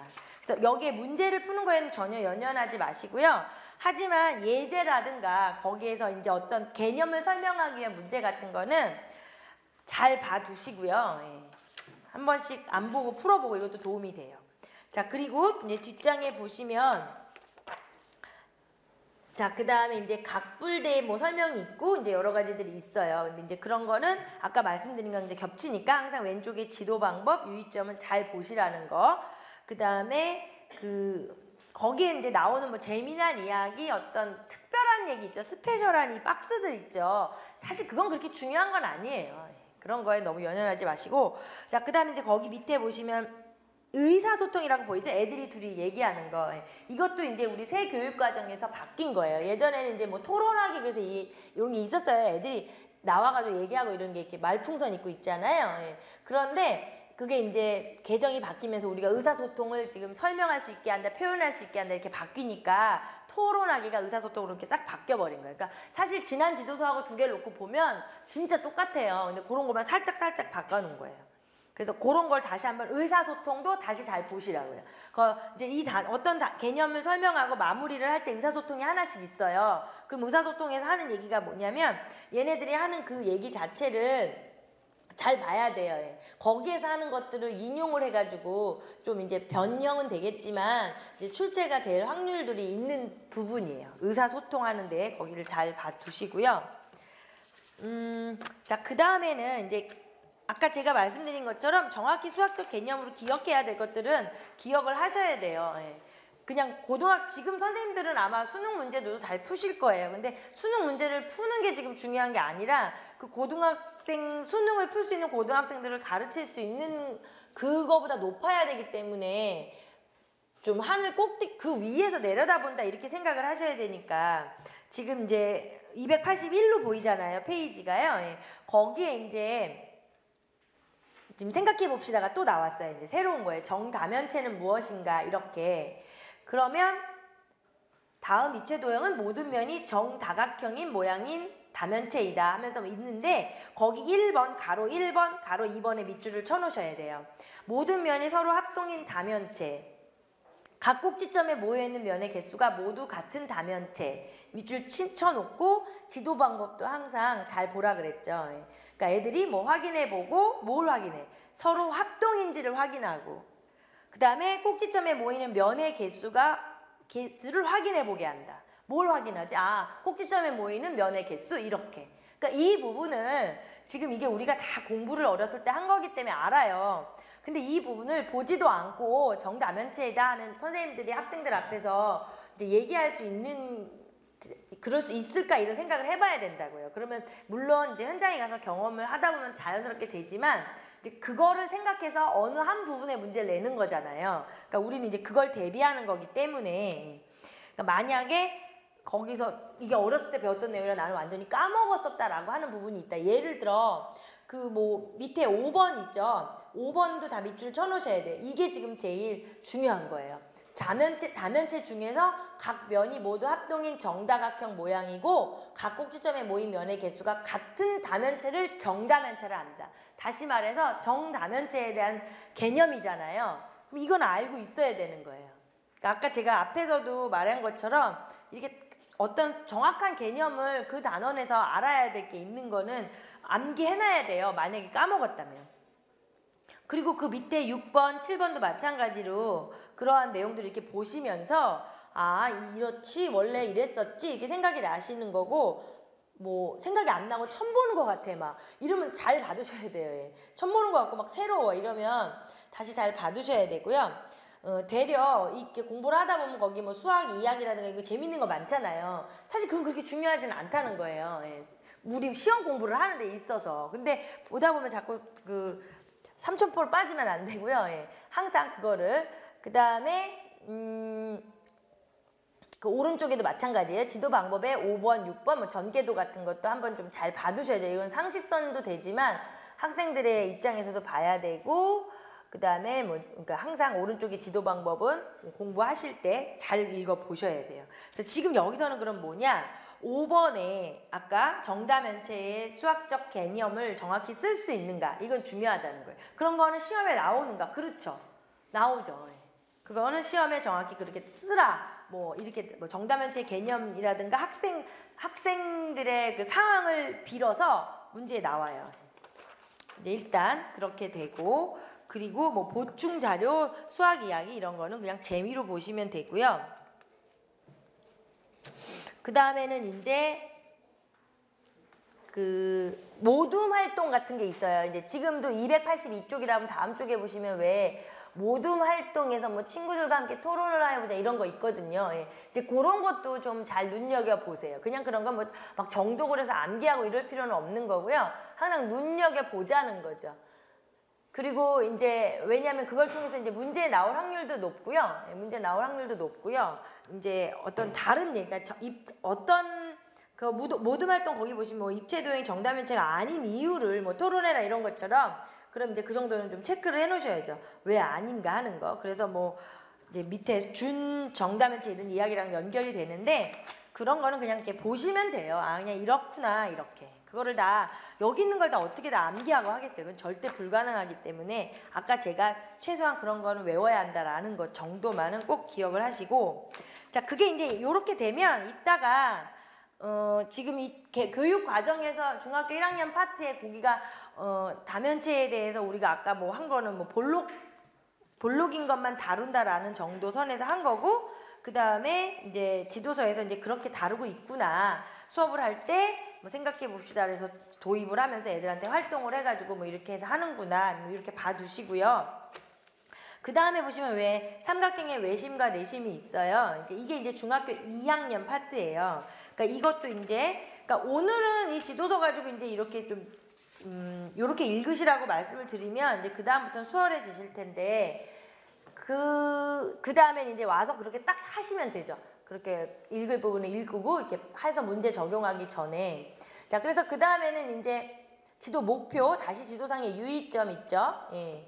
그래서 여기에 문제를 푸는 거에는 전혀 연연하지 마시고요. 하지만 예제라든가 거기에서 이제 어떤 개념을 설명하기 위한 문제 같은 거는 잘 봐두시고요. 예. 한 번씩 안 보고 풀어보고 이것도 도움이 돼요. 자, 그리고 이제 뒷장에 보시면 자, 그 다음에 이제 각불대에 뭐 설명이 있고 이제 여러 가지들이 있어요. 근데 이제 그런 거는 아까 말씀드린 건 이제 겹치니까 항상 왼쪽에 지도 방법, 유의점은 잘 보시라는 거. 그 다음에 거기에 이제 나오는 뭐 재미난 이야기, 어떤 특별한 얘기 있죠. 스페셜한 이 박스들 있죠. 사실 그건 그렇게 중요한 건 아니에요. 그런 거에 너무 연연하지 마시고. 자, 그 다음에 이제 거기 밑에 보시면 의사소통이라고 보이죠? 애들이 둘이 얘기하는 거. 이것도 이제 우리 새 교육과정에서 바뀐 거예요. 예전에는 이제 뭐 토론하기 그래서 이런 게 있었어요. 애들이 나와가지고 얘기하고 이런 게 이렇게 말풍선 있고 있잖아요. 그런데 그게 이제 개정이 바뀌면서 우리가 의사소통을 지금 설명할 수 있게 한다, 표현할 수 있게 한다 이렇게 바뀌니까 토론하기가 의사소통으로 이렇게 싹 바뀌어버린 거예요. 그러니까 사실 지난 지도서하고 두 개를 놓고 보면 진짜 똑같아요. 근데 그런 것만 살짝 바꿔놓은 거예요. 그래서 그런 걸 다시 한번 의사소통도 다시 잘 보시라고요. 이제 어떤 개념을 설명하고 마무리를 할 때 의사소통이 하나씩 있어요. 그럼 의사소통에서 하는 얘기가 뭐냐면 얘네들이 하는 그 얘기 자체를 잘 봐야 돼요. 거기에서 하는 것들을 인용을 해가지고 좀 이제 변형은 되겠지만 이제 출제가 될 확률들이 있는 부분이에요. 의사소통하는데 거기를 잘 봐두시고요. 자, 그 다음에는 이제 아까 제가 말씀드린 것처럼 정확히 수학적 개념으로 기억해야 될 것들은 기억을 하셔야 돼요. 그냥 지금 선생님들은 아마 수능 문제도 잘 푸실 거예요. 근데 수능 문제를 푸는 게 지금 중요한 게 아니라 그 수능을 풀 수 있는 고등학생들을 가르칠 수 있는 그거보다 높아야 되기 때문에 좀 하늘 꼭대기 그 위에서 내려다본다 이렇게 생각을 하셔야 되니까 지금 이제 281로 보이잖아요. 페이지가요. 거기에 이제 지금 생각해 봅시다가 또 나왔어요. 이제 새로운 거예요. 정다면체는 무엇인가 이렇게. 그러면 다음 입체 도형은 모든 면이 정다각형인 모양인 다면체이다 하면서 있는데 거기 1번, 가로 1번, 가로 2번에 밑줄을 쳐놓으셔야 돼요. 모든 면이 서로 합동인 다면체. 각 꼭지점에 모여있는 면의 개수가 모두 같은 다면체. 밑줄 쳐놓고 지도 방법도 항상 잘 보라 그랬죠. 그러니까 애들이 뭐 확인해보고 뭘 확인해? 서로 합동인지를 확인하고 그 다음에 꼭지점에 모이는 면의 개수를 확인해보게 한다. 뭘 확인하지? 꼭지점에 모이는 면의 개수 이렇게. 그러니까 이 부분을 지금 이게 우리가 다 공부를 어렸을 때 한 거기 때문에 알아요. 근데 이 부분을 보지도 않고 정다면체이다 하면 선생님들이 학생들 앞에서 이제 얘기할 수 있는 그럴 수 있을까 이런 생각을 해봐야 된다고요. 그러면 물론 이제 현장에 가서 경험을 하다 보면 자연스럽게 되지만 이제 그거를 생각해서 어느 한 부분의 문제를 내는 거잖아요. 그러니까 우리는 이제 그걸 대비하는 거기 때문에 그러니까 만약에 거기서 이게 어렸을 때 배웠던 내용이라 나는 완전히 까먹었었다라고 하는 부분이 있다. 예를 들어 그 뭐 밑에 5번 있죠. 5번도 다 밑줄 쳐놓으셔야 돼요. 이게 지금 제일 중요한 거예요. 다면체 중에서 각 면이 모두 합동인 정다각형 모양이고 각 꼭지점에 모인 면의 개수가 같은 다면체를 정다면체를 한다. 다시 말해서 정다면체에 대한 개념이잖아요. 그럼 이건 알고 있어야 되는 거예요. 그러니까 아까 제가 앞에서도 말한 것처럼 이렇게 어떤 정확한 개념을 그 단원에서 알아야 될 게 있는 거는 암기해놔야 돼요. 만약에 까먹었다면. 그리고 그 밑에 6번, 7번도 마찬가지로 그러한 내용들을 이렇게 보시면서 이렇지 원래 이랬었지 이렇게 생각이 나시는 거고 뭐 생각이 안 나고 처음 보는 것 같아 막 이러면 잘 봐두셔야 돼요. 처음 보는 것 같고 막 새로워 이러면 다시 잘 봐두셔야 되고요. 되려 이렇게 공부를 하다 보면 거기 뭐 수학 이야기라든가 이거 재밌는 거 많잖아요. 사실 그건 그렇게 중요하지는 않다는 거예요. 우리 시험 공부를 하는 데 있어서. 근데 보다 보면 자꾸 그 삼천포를 빠지면 안 되고요. 항상 그거를 그 다음에 그 오른쪽에도 마찬가지예요. 지도 방법에 5번, 6번 뭐 전개도 같은 것도 한번 좀 잘 봐두셔야 돼요. 이건 상식선도 되지만 학생들의 입장에서도 봐야 되고 그 다음에 뭐 그러니까 항상 오른쪽의 지도 방법은 공부하실 때 잘 읽어 보셔야 돼요. 그래서 지금 여기서는 그럼 뭐냐? 5번에 아까 정다면체의 수학적 개념을 정확히 쓸 수 있는가? 이건 중요하다는 거예요. 그런 거는 시험에 나오는가? 그렇죠. 나오죠. 그거는 시험에 정확히 그렇게 쓰라. 뭐 이렇게 뭐 정다면체 개념이라든가 학생들의 그 상황을 빌어서 문제에 나와요. 이제 일단 그렇게 되고 그리고 뭐 보충 자료, 수학 이야기 이런 거는 그냥 재미로 보시면 되고요. 그 다음에는 이제 그 모둠 활동 같은 게 있어요. 이제 지금도 282쪽이라면 다음 쪽에 보시면 왜 모둠 활동에서 뭐 친구들과 함께 토론을 해보자 이런 거 있거든요. 예. 이제 그런 것도 좀 잘 눈여겨 보세요. 그냥 그런 건 뭐 막 정독을 해서 암기하고 이럴 필요는 없는 거고요. 항상 눈여겨 보자는 거죠. 그리고 이제 왜냐하면 그걸 통해서 이제 문제 나올 확률도 높고요. 예, 문제 나올 확률도 높고요. 이제 어떤 다른 얘기, 그러니까 어떤 그 모둠 활동 거기 보시면 뭐 입체 도형이 정답면체가 아닌 이유를 뭐 토론해라 이런 것처럼 그럼 이제 그 정도는 좀 체크를 해 놓으셔야죠. 왜 아닌가 하는 거. 그래서 뭐 이제 밑에 준 정답면체 이런 이야기랑 연결이 되는데 그런 거는 그냥 이렇게 보시면 돼요. 아 그냥 이렇구나 이렇게. 그거를 다 여기 있는 걸 다 어떻게 다 암기하고 하겠어요. 그건 절대 불가능하기 때문에 아까 제가 최소한 그런 거는 외워야 한다라는 것 정도만은 꼭 기억을 하시고 자 그게 이제 이렇게 되면 이따가 지금 이 교육 과정에서 중학교 1학년 파트에 거기가 다면체에 대해서 우리가 아까 뭐 한 거는 뭐 볼록인 것만 다룬다라는 정도 선에서 한 거고 그 다음에 이제 지도서에서 이제 그렇게 다루고 있구나 수업을 할 때 뭐 생각해 봅시다 그래서 도입을 하면서 애들한테 활동을 해가지고 뭐 이렇게 해서 하는구나 뭐 이렇게 봐두시고요. 그 다음에 보시면 왜 삼각형의 외심과 내심이 있어요. 이게 이제 중학교 2학년 파트예요. 그러니까 이것도 이제 그러니까 오늘은 이 지도서 가지고 이제 이렇게 좀 요렇게 읽으시라고 말씀을 드리면 이제 그 다음부터는 수월해지실 텐데 그 다음에 이제 와서 그렇게 딱 하시면 되죠. 그렇게 읽을 부분을 읽고 이렇게 해서 문제 적용하기 전에 자 그래서 그 다음에는 이제 지도 목표 다시 지도상에 유의점 있죠. 예.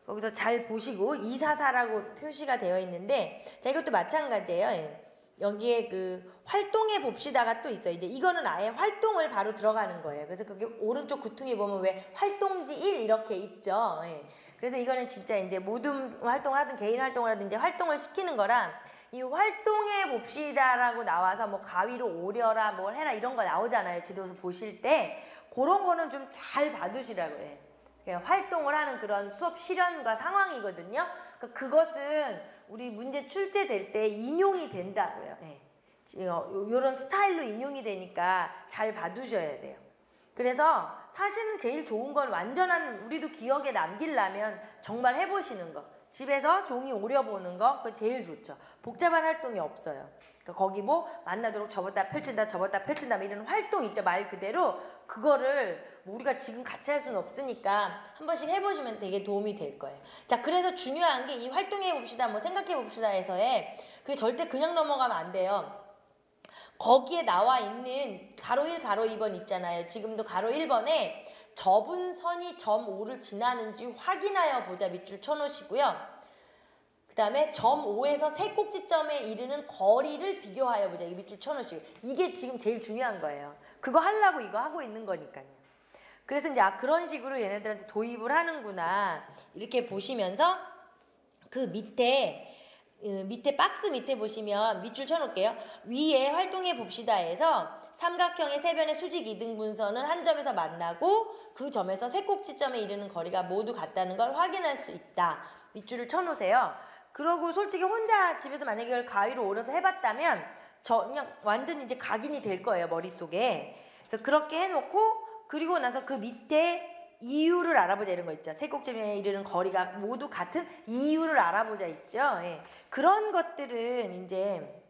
거기서 잘 보시고 244라고 표시가 되어 있는데 자 이것도 마찬가지예요. 예. 여기에 그 활동해 봅시다가 또 있어요. 이제 이거는 아예 활동을 바로 들어가는 거예요. 그래서 그게 오른쪽 구퉁이 보면 왜 활동지 1 이렇게 있죠. 예. 그래서 이거는 진짜 이제 모든 활동을 하든 개인 활동을 하든 이제 활동을 시키는 거랑 이 활동해 봅시다라고 나와서 뭐 가위로 오려라 뭘 해라 이런 거 나오잖아요. 지도서 보실 때 그런 거는 좀 잘 봐두시라고 해요. 그냥 활동을 하는 그런 수업 실현과 상황이거든요. 그러니까 그것은 우리 문제 출제될 때 인용이 된다고요. 네. 이런 스타일로 인용이 되니까 잘 봐두셔야 돼요. 그래서 사실은 제일 좋은 건 완전한 우리도 기억에 남기려면 정말 해보시는 거. 집에서 종이 오려보는 거 그거 제일 좋죠. 복잡한 활동이 없어요. 그러니까 거기 뭐 만나도록 접었다 펼친다 접었다 펼친다 이런 활동 있죠. 말 그대로 그거를 뭐 우리가 지금 같이 할 수는 없으니까 한 번씩 해보시면 되게 도움이 될 거예요. 자 그래서 중요한 게 이 활동해 봅시다 뭐 생각해 봅시다에서의 그게 절대 그냥 넘어가면 안 돼요. 거기에 나와 있는 가로 1, 가로 2번 있잖아요. 지금도 가로 1번에 접은 선이 점 5를 지나는지 확인하여 보자 밑줄 쳐놓으시고요. 그 다음에 점 5에서 세 꼭지점에 이르는 거리를 비교하여 보자. 이 밑줄 쳐놓으시고 이게 지금 제일 중요한 거예요. 그거 하려고 이거 하고 있는 거니까요. 그래서 이제 그런 식으로 얘네들한테 도입을 하는구나 이렇게 보시면서 그 밑에 박스 밑에 보시면 밑줄 쳐놓을게요. 위에 활동해 봅시다에서 삼각형의 세변의 수직 이등분선은 한 점에서 만나고 그 점에서 세 꼭지점에 이르는 거리가 모두 같다는 걸 확인할 수 있다. 밑줄을 쳐놓으세요. 그러고 솔직히 혼자 집에서 만약에 이걸 가위로 오려서 해봤다면 그냥 완전 이제 각인이 될 거예요. 머릿속에. 그래서 그렇게 해놓고 그리고 나서 그 밑에 이유를 알아보자 이런 거 있죠. 세 꼭지점에 이르는 거리가 모두 같은 이유를 알아보자 있죠. 예. 그런 것들은 이제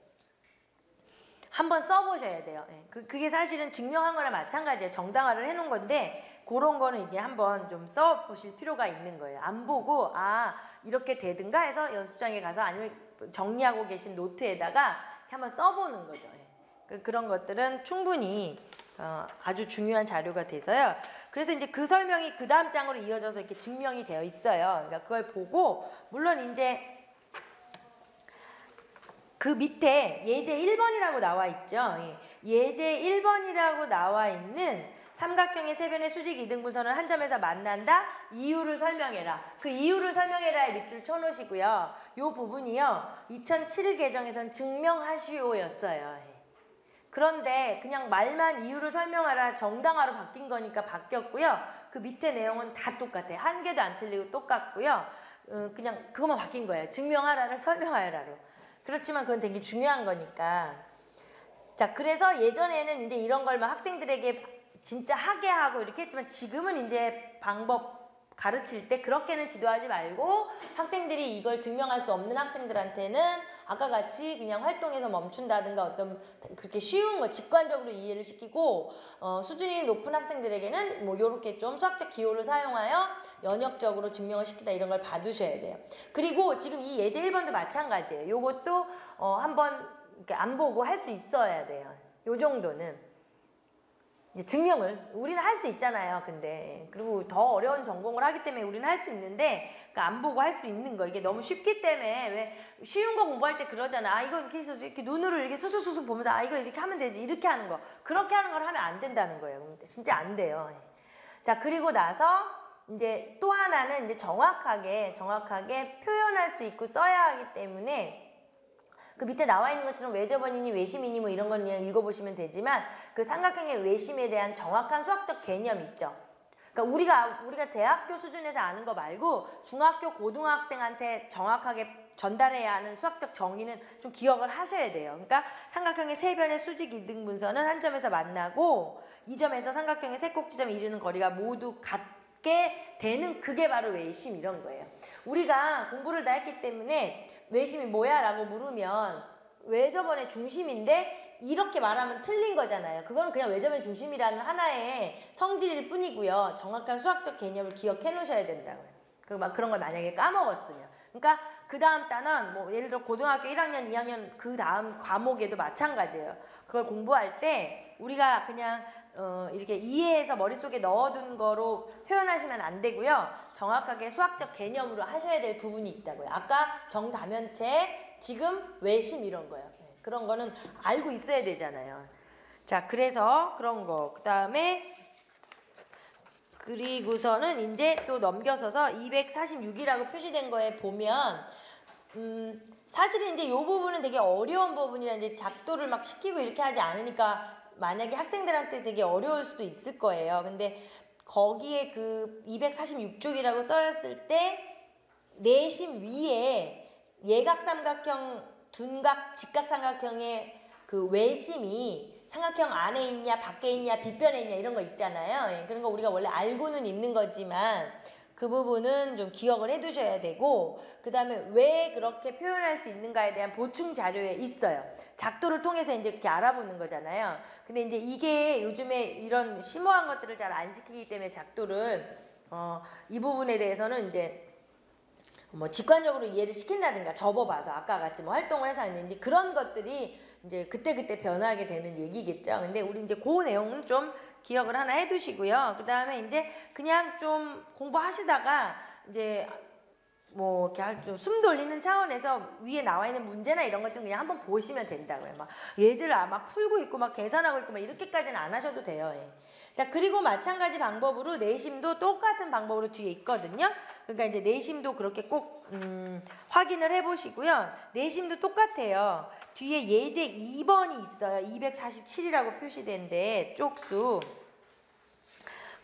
한번 써보셔야 돼요. 예. 그게 사실은 증명한 거랑 마찬가지예요. 정당화를 해놓은 건데 그런 거는 이게 한번 좀 써보실 필요가 있는 거예요. 안 보고 이렇게 되든가 해서 연습장에 가서 아니면 정리하고 계신 노트에다가 이렇게 한번 써보는 거죠. 예. 그런 것들은 충분히 아주 중요한 자료가 돼서요. 그래서 이제 그 설명이 그 다음 장으로 이어져서 이렇게 증명이 되어 있어요. 그러니까 그걸 보고 물론 이제 그 밑에 예제 1번이라고 나와 있죠. 예제 1번이라고 나와 있는 삼각형의 세변의 수직 이등분선은 한 점에서 만난다. 이유를 설명해라. 그 이유를 설명해라에 밑줄 쳐놓으시고요. 이 부분이요. 2007 개정에선 증명하시오였어요. 그런데 그냥 말만 이유를 설명하라 정당화로 바뀐 거니까 바뀌었고요. 그 밑에 내용은 다 똑같아요. 한 개도 안 틀리고 똑같고요. 그냥 그것만 바뀐 거예요. 증명하라를 설명하라로. 그렇지만 그건 되게 중요한 거니까. 자, 그래서 예전에는 이제 이런 걸 막 학생들에게 진짜 하게 하고 이렇게 했지만 지금은 이제 방법 가르칠 때 그렇게는 지도하지 말고 학생들이 이걸 증명할 수 없는 학생들한테는 아까 같이 그냥 활동에서 멈춘다든가 어떤 그렇게 쉬운 거 직관적으로 이해를 시키고 수준이 높은 학생들에게는 뭐 이렇게 좀 수학적 기호를 사용하여 연역적으로 증명을 시키다 이런 걸 봐두셔야 돼요. 그리고 지금 이 예제 1번도 마찬가지예요. 요것도 한번 이렇게 안 보고 할 수 있어야 돼요. 요 정도는. 이제 증명을 우리는 할 수 있잖아요. 근데 그리고 더 어려운 전공을 하기 때문에 우리는 할 수 있는데 그러니까 안 보고 할 수 있는 거 이게 너무 쉽기 때문에 왜 쉬운 거 공부할 때 그러잖아. 아 이거 이렇게 해서 이렇게 눈으로 이렇게 수수수수 보면서 아 이거 이렇게 하면 되지 이렇게 하는 거 그렇게 하는 걸 하면 안 된다는 거예요. 진짜 안 돼요. 자 그리고 나서 이제 또 하나는 이제 정확하게 표현할 수 있고 써야 하기 때문에. 그 밑에 나와 있는 것처럼 외접원이니 외심이니 뭐 이런 건 그냥 읽어보시면 되지만 그 삼각형의 외심에 대한 정확한 수학적 개념 있죠. 그러니까 우리가 대학교 수준에서 아는 거 말고 중학교 고등학생한테 정확하게 전달해야 하는 수학적 정의는 좀 기억을 하셔야 돼요. 그러니까 삼각형의 세 변의 수직 이등분선은 한 점에서 만나고 이 점에서 삼각형의 세 꼭지점에 이르는 거리가 모두 같게 되는 그게 바로 외심 이런 거예요. 우리가 공부를 다 했기 때문에 외심이 뭐야? 라고 물으면 외접원의 중심인데 이렇게 말하면 틀린 거잖아요. 그거는 그냥 외접원의 중심이라는 하나의 성질일 뿐이고요. 정확한 수학적 개념을 기억해 놓으셔야 된다고요. 그런 걸 만약에 까먹었으면. 그러니까 그 다음 단원 뭐 예를 들어 고등학교 1학년, 2학년 그 다음 과목에도 마찬가지예요. 그걸 공부할 때 우리가 그냥 이렇게 이해해서 머릿속에 넣어둔 거로 표현하시면 안 되고요. 정확하게 수학적 개념으로 하셔야 될 부분이 있다고요. 아까 정다면체, 지금 외심 이런 거요. 그런 거는 알고 있어야 되잖아요. 자, 그래서 그런 거. 그 다음에 그리고서는 이제 또 넘겨서서 246이라고 표시된 거에 보면 사실은 이제 이 부분은 되게 어려운 부분이라 이제 작도를 막 시키고 이렇게 하지 않으니까 만약에 학생들한테 되게 어려울 수도 있을 거예요. 근데 거기에 그 246쪽이라고 써였을 때 내심 위에 예각삼각형, 둔각, 직각삼각형의 그 외심이 삼각형 안에 있냐 밖에 있냐 빗변에 있냐 이런 거 있잖아요. 그런 거 우리가 원래 알고는 있는 거지만 그 부분은 좀 기억을 해두셔야 되고 그 다음에 왜 그렇게 표현할 수 있는가에 대한 보충 자료에 있어요. 작도를 통해서 이제 이렇게 알아보는 거잖아요. 근데 이제 이게 요즘에 이런 심오한 것들을 잘 안 시키기 때문에 작도를 이 부분에 대해서는 이제 뭐 직관적으로 이해를 시킨다든가 접어봐서 아까 같이 뭐 활동을 해서 했는지 그런 것들이 이제 그때그때 변하게 되는 얘기겠죠. 근데 우리 이제 그 내용은 좀 기억을 하나 해두시고요. 그 다음에 이제 그냥 좀 공부하시다가 이제 뭐 이렇게 좀 숨 돌리는 차원에서 위에 나와 있는 문제나 이런 것들은 그냥 한번 보시면 된다고요. 막 예제를 막 풀고 있고 막 계산하고 있고 막 이렇게까지는 안 하셔도 돼요. 예. 자 그리고 마찬가지 방법으로 내심도 똑같은 방법으로 뒤에 있거든요. 그러니까 이제 내심도 그렇게 꼭 확인을 해보시고요. 내심도 똑같아요. 뒤에 예제 2번이 있어요. 247이라고 표시된데 쪽수.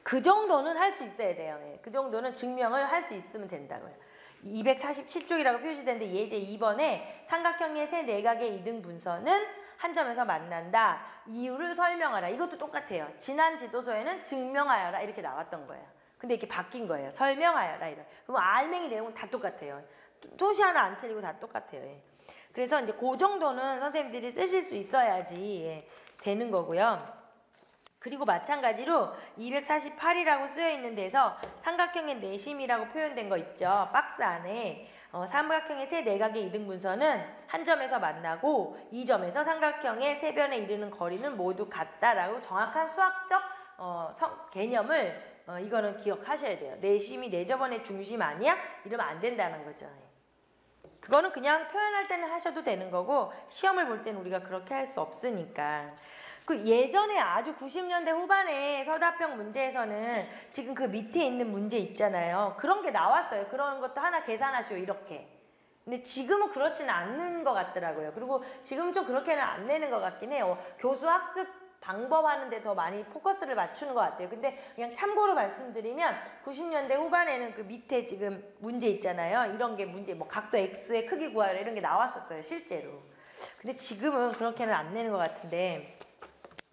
그 정도는 할 수 있어야 돼요. 예. 그 정도는 증명을 할 수 있으면 된다고요. 247쪽이라고 표시되는데 예제 2번에 삼각형의 세 내각의 이등분선은 한 점에서 만난다. 이유를 설명하라. 이것도 똑같아요. 지난 지도서에는 증명하여라 이렇게 나왔던 거예요. 근데 이렇게 바뀐 거예요. 설명하여라 이런. 그럼 알맹이 내용은 다 똑같아요. 토시 하나 안 틀리고 다 똑같아요. 예. 그래서 이제 그 정도는 선생님들이 쓰실 수 있어야지 예, 되는 거고요. 그리고 마찬가지로 248이라고 쓰여 있는 데서 삼각형의 내심이라고 표현된 거 있죠. 박스 안에 삼각형의 세 내각의 이등분선은 한 점에서 만나고 이 점에서 삼각형의 세 변에 이르는 거리는 모두 같다라고 정확한 수학적 개념을 이거는 기억하셔야 돼요. 내심이 내접원의 중심 아니야? 이러면 안 된다는 거죠. 그거는 그냥 표현할 때는 하셔도 되는 거고 시험을 볼 때는 우리가 그렇게 할 수 없으니까. 그 예전에 아주 90년대 후반에 서답형 문제에서는 지금 그 밑에 있는 문제 있잖아요. 그런 게 나왔어요. 그런 것도 하나 계산하시오 이렇게. 근데 지금은 그렇지는 않는 것 같더라고요. 그리고 지금 좀 그렇게는 안 내는 것 같긴 해요. 교수 학습 방법하는 데 더 많이 포커스를 맞추는 것 같아요. 근데 그냥 참고로 말씀드리면 90년대 후반에는 그 밑에 지금 문제 있잖아요. 이런 게 문제, 뭐 각도 X의 크기 구하라 이런 게 나왔었어요, 실제로. 근데 지금은 그렇게는 안 내는 것 같은데,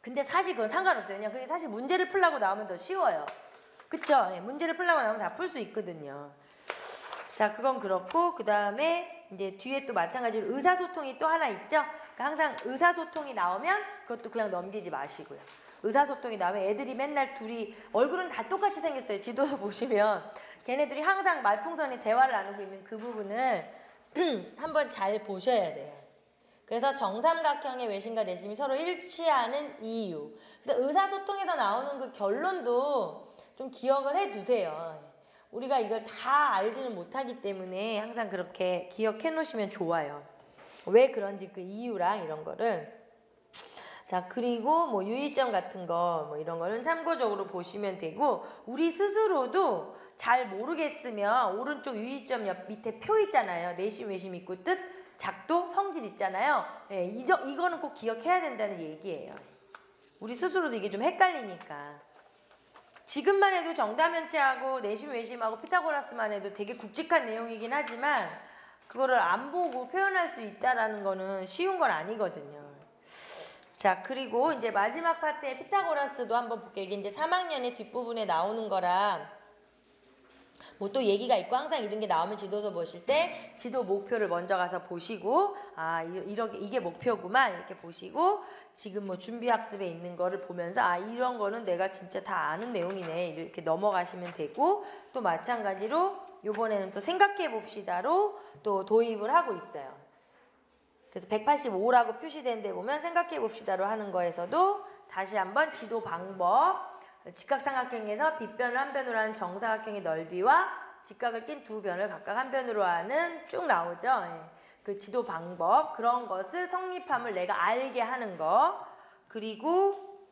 근데 사실 그건 상관없어요. 그냥 그게 사실 문제를 풀려고 나오면 더 쉬워요. 그쵸? 네, 문제를 풀려고 나오면 다 풀 수 있거든요. 자, 그건 그렇고, 그 다음에 이제 뒤에 또 마찬가지로 의사소통이 또 하나 있죠? 그러니까 항상 의사소통이 나오면 그것도 그냥 넘기지 마시고요. 의사소통이 나오면 애들이 맨날 둘이 얼굴은 다 똑같이 생겼어요. 지도서 보시면 걔네들이 항상 말풍선에 대화를 나누고 있는 그 부분을 한번 잘 보셔야 돼요. 그래서 정삼각형의 외심과 내심이 서로 일치하는 이유. 그래서 의사소통에서 나오는 그 결론도 좀 기억을 해두세요. 우리가 이걸 다 알지는 못하기 때문에 항상 그렇게 기억해 놓으시면 좋아요. 왜 그런지 그 이유랑 이런 거를. 자, 그리고 뭐 유의점 같은 거 뭐 이런 거는 참고적으로 보시면 되고, 우리 스스로도 잘 모르겠으면 오른쪽 유의점 옆 밑에 표 있잖아요. 내심, 외심 있고 뜻, 작도, 성질 있잖아요. 예, 이거는 꼭 기억해야 된다는 얘기예요. 우리 스스로도 이게 좀 헷갈리니까. 지금만 해도 정다면체하고 내심, 외심하고 피타고라스만 해도 되게 굵직한 내용이긴 하지만 그거를 안 보고 표현할 수 있다라는 거는 쉬운 건 아니거든요. 자, 그리고 이제 마지막 파트의 피타고라스도 한번 볼게요. 이게 이제 3학년의 뒷부분에 나오는 거라 뭐 또 얘기가 있고, 항상 이런 게 나오면 지도서 보실 때 지도 목표를 먼저 가서 보시고, 아, 이게 목표구만 이렇게 보시고, 지금 뭐 준비학습에 있는 거를 보면서 아, 이런 거는 내가 진짜 다 아는 내용이네 이렇게 넘어가시면 되고, 또 마찬가지로 요번에는 또 생각해 봅시다로 또 도입을 하고 있어요. 그래서 185라고 표시된 데 보면 생각해 봅시다로 하는 거에서도 다시 한번 지도 방법, 직각삼각형에서 빗변을 한 변으로 하는 정사각형의 넓이와 직각을 낀 두 변을 각각 한 변으로 하는 쭉 나오죠. 예. 그 지도 방법, 그런 것을 성립함을 내가 알게 하는 거. 그리고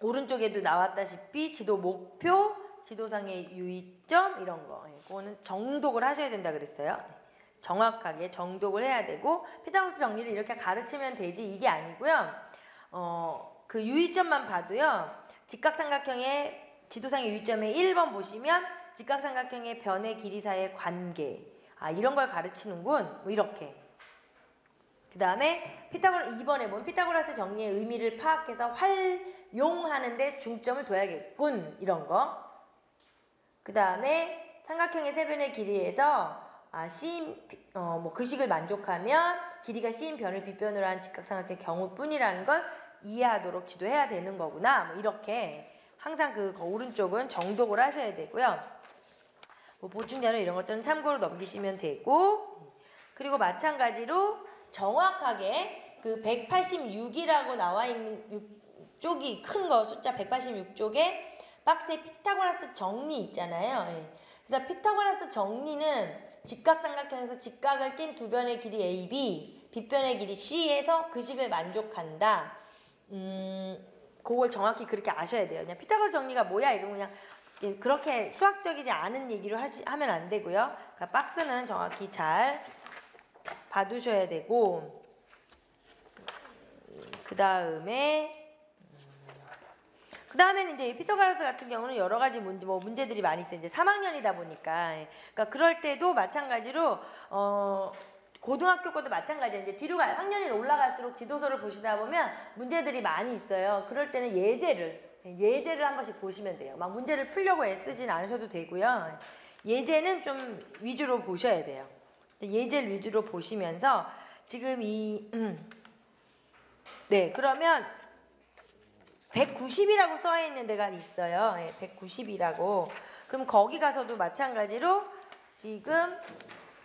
오른쪽에도 나왔다시피 지도 목표, 지도상의 유의점 이런 거. 예. 그거는 정독을 하셔야 된다 그랬어요. 정확하게 정독을 해야 되고, 피타고라스 정리를 이렇게 가르치면 되지 이게 아니고요. 그 유의점만 봐도요. 직각삼각형의 지도상의 유의점의 1번 보시면 직각삼각형의 변의 길이 사이의 관계, 아, 이런 걸 가르치는군, 뭐 이렇게. 그 다음에 2번에 보면 피타고라스 정리의 의미를 파악해서 활용하는 데 중점을 둬야겠군, 이런 거. 그 다음에 삼각형의 세변의 길이에서 그 식을 만족하면 길이가 C인 변을 B변으로 한 직각삼각형의 경우뿐이라는 걸 이해하도록 지도해야 되는 거구나. 뭐 이렇게 항상 그 오른쪽은 정독을 하셔야 되고요. 뭐 보충자료 이런 것들은 참고로 넘기시면 되고, 그리고 마찬가지로 정확하게 그 186이라고 나와 있는 쪽이 큰 거 숫자 186쪽에 박스에 피타고라스 정리 있잖아요. 그래서 피타고라스 정리는 직각삼각형에서 직각을 낀 두 변의 길이 AB, 빗변의 길이 C에서 그 식을 만족한다. 그걸 정확히 그렇게 아셔야 돼요. 그냥 피타고라스 정리가 뭐야 이러면 그냥 그렇게 수학적이지 않은 얘기로 하면 안 되고요. 그러니까 박스는 정확히 잘 봐두셔야 되고, 그 다음에는 이제 피타고라스 같은 경우는 여러 가지 문제들이 많이 있어요. 이제 3학년이다 보니까. 그러니까 그럴 때도 마찬가지로 고등학교 것도 마찬가지예요. 이제 뒤로 학년이 올라갈수록 지도서를 보시다 보면 문제들이 많이 있어요. 그럴 때는 예제를 한 번씩 보시면 돼요. 막 문제를 풀려고 애쓰진 않으셔도 되고요. 예제는 좀 위주로 보셔야 돼요. 예제를 위주로 보시면서 지금 네, 그러면 190이라고 써 있는 데가 있어요. 190이라고. 그럼 거기 가서도 마찬가지로 지금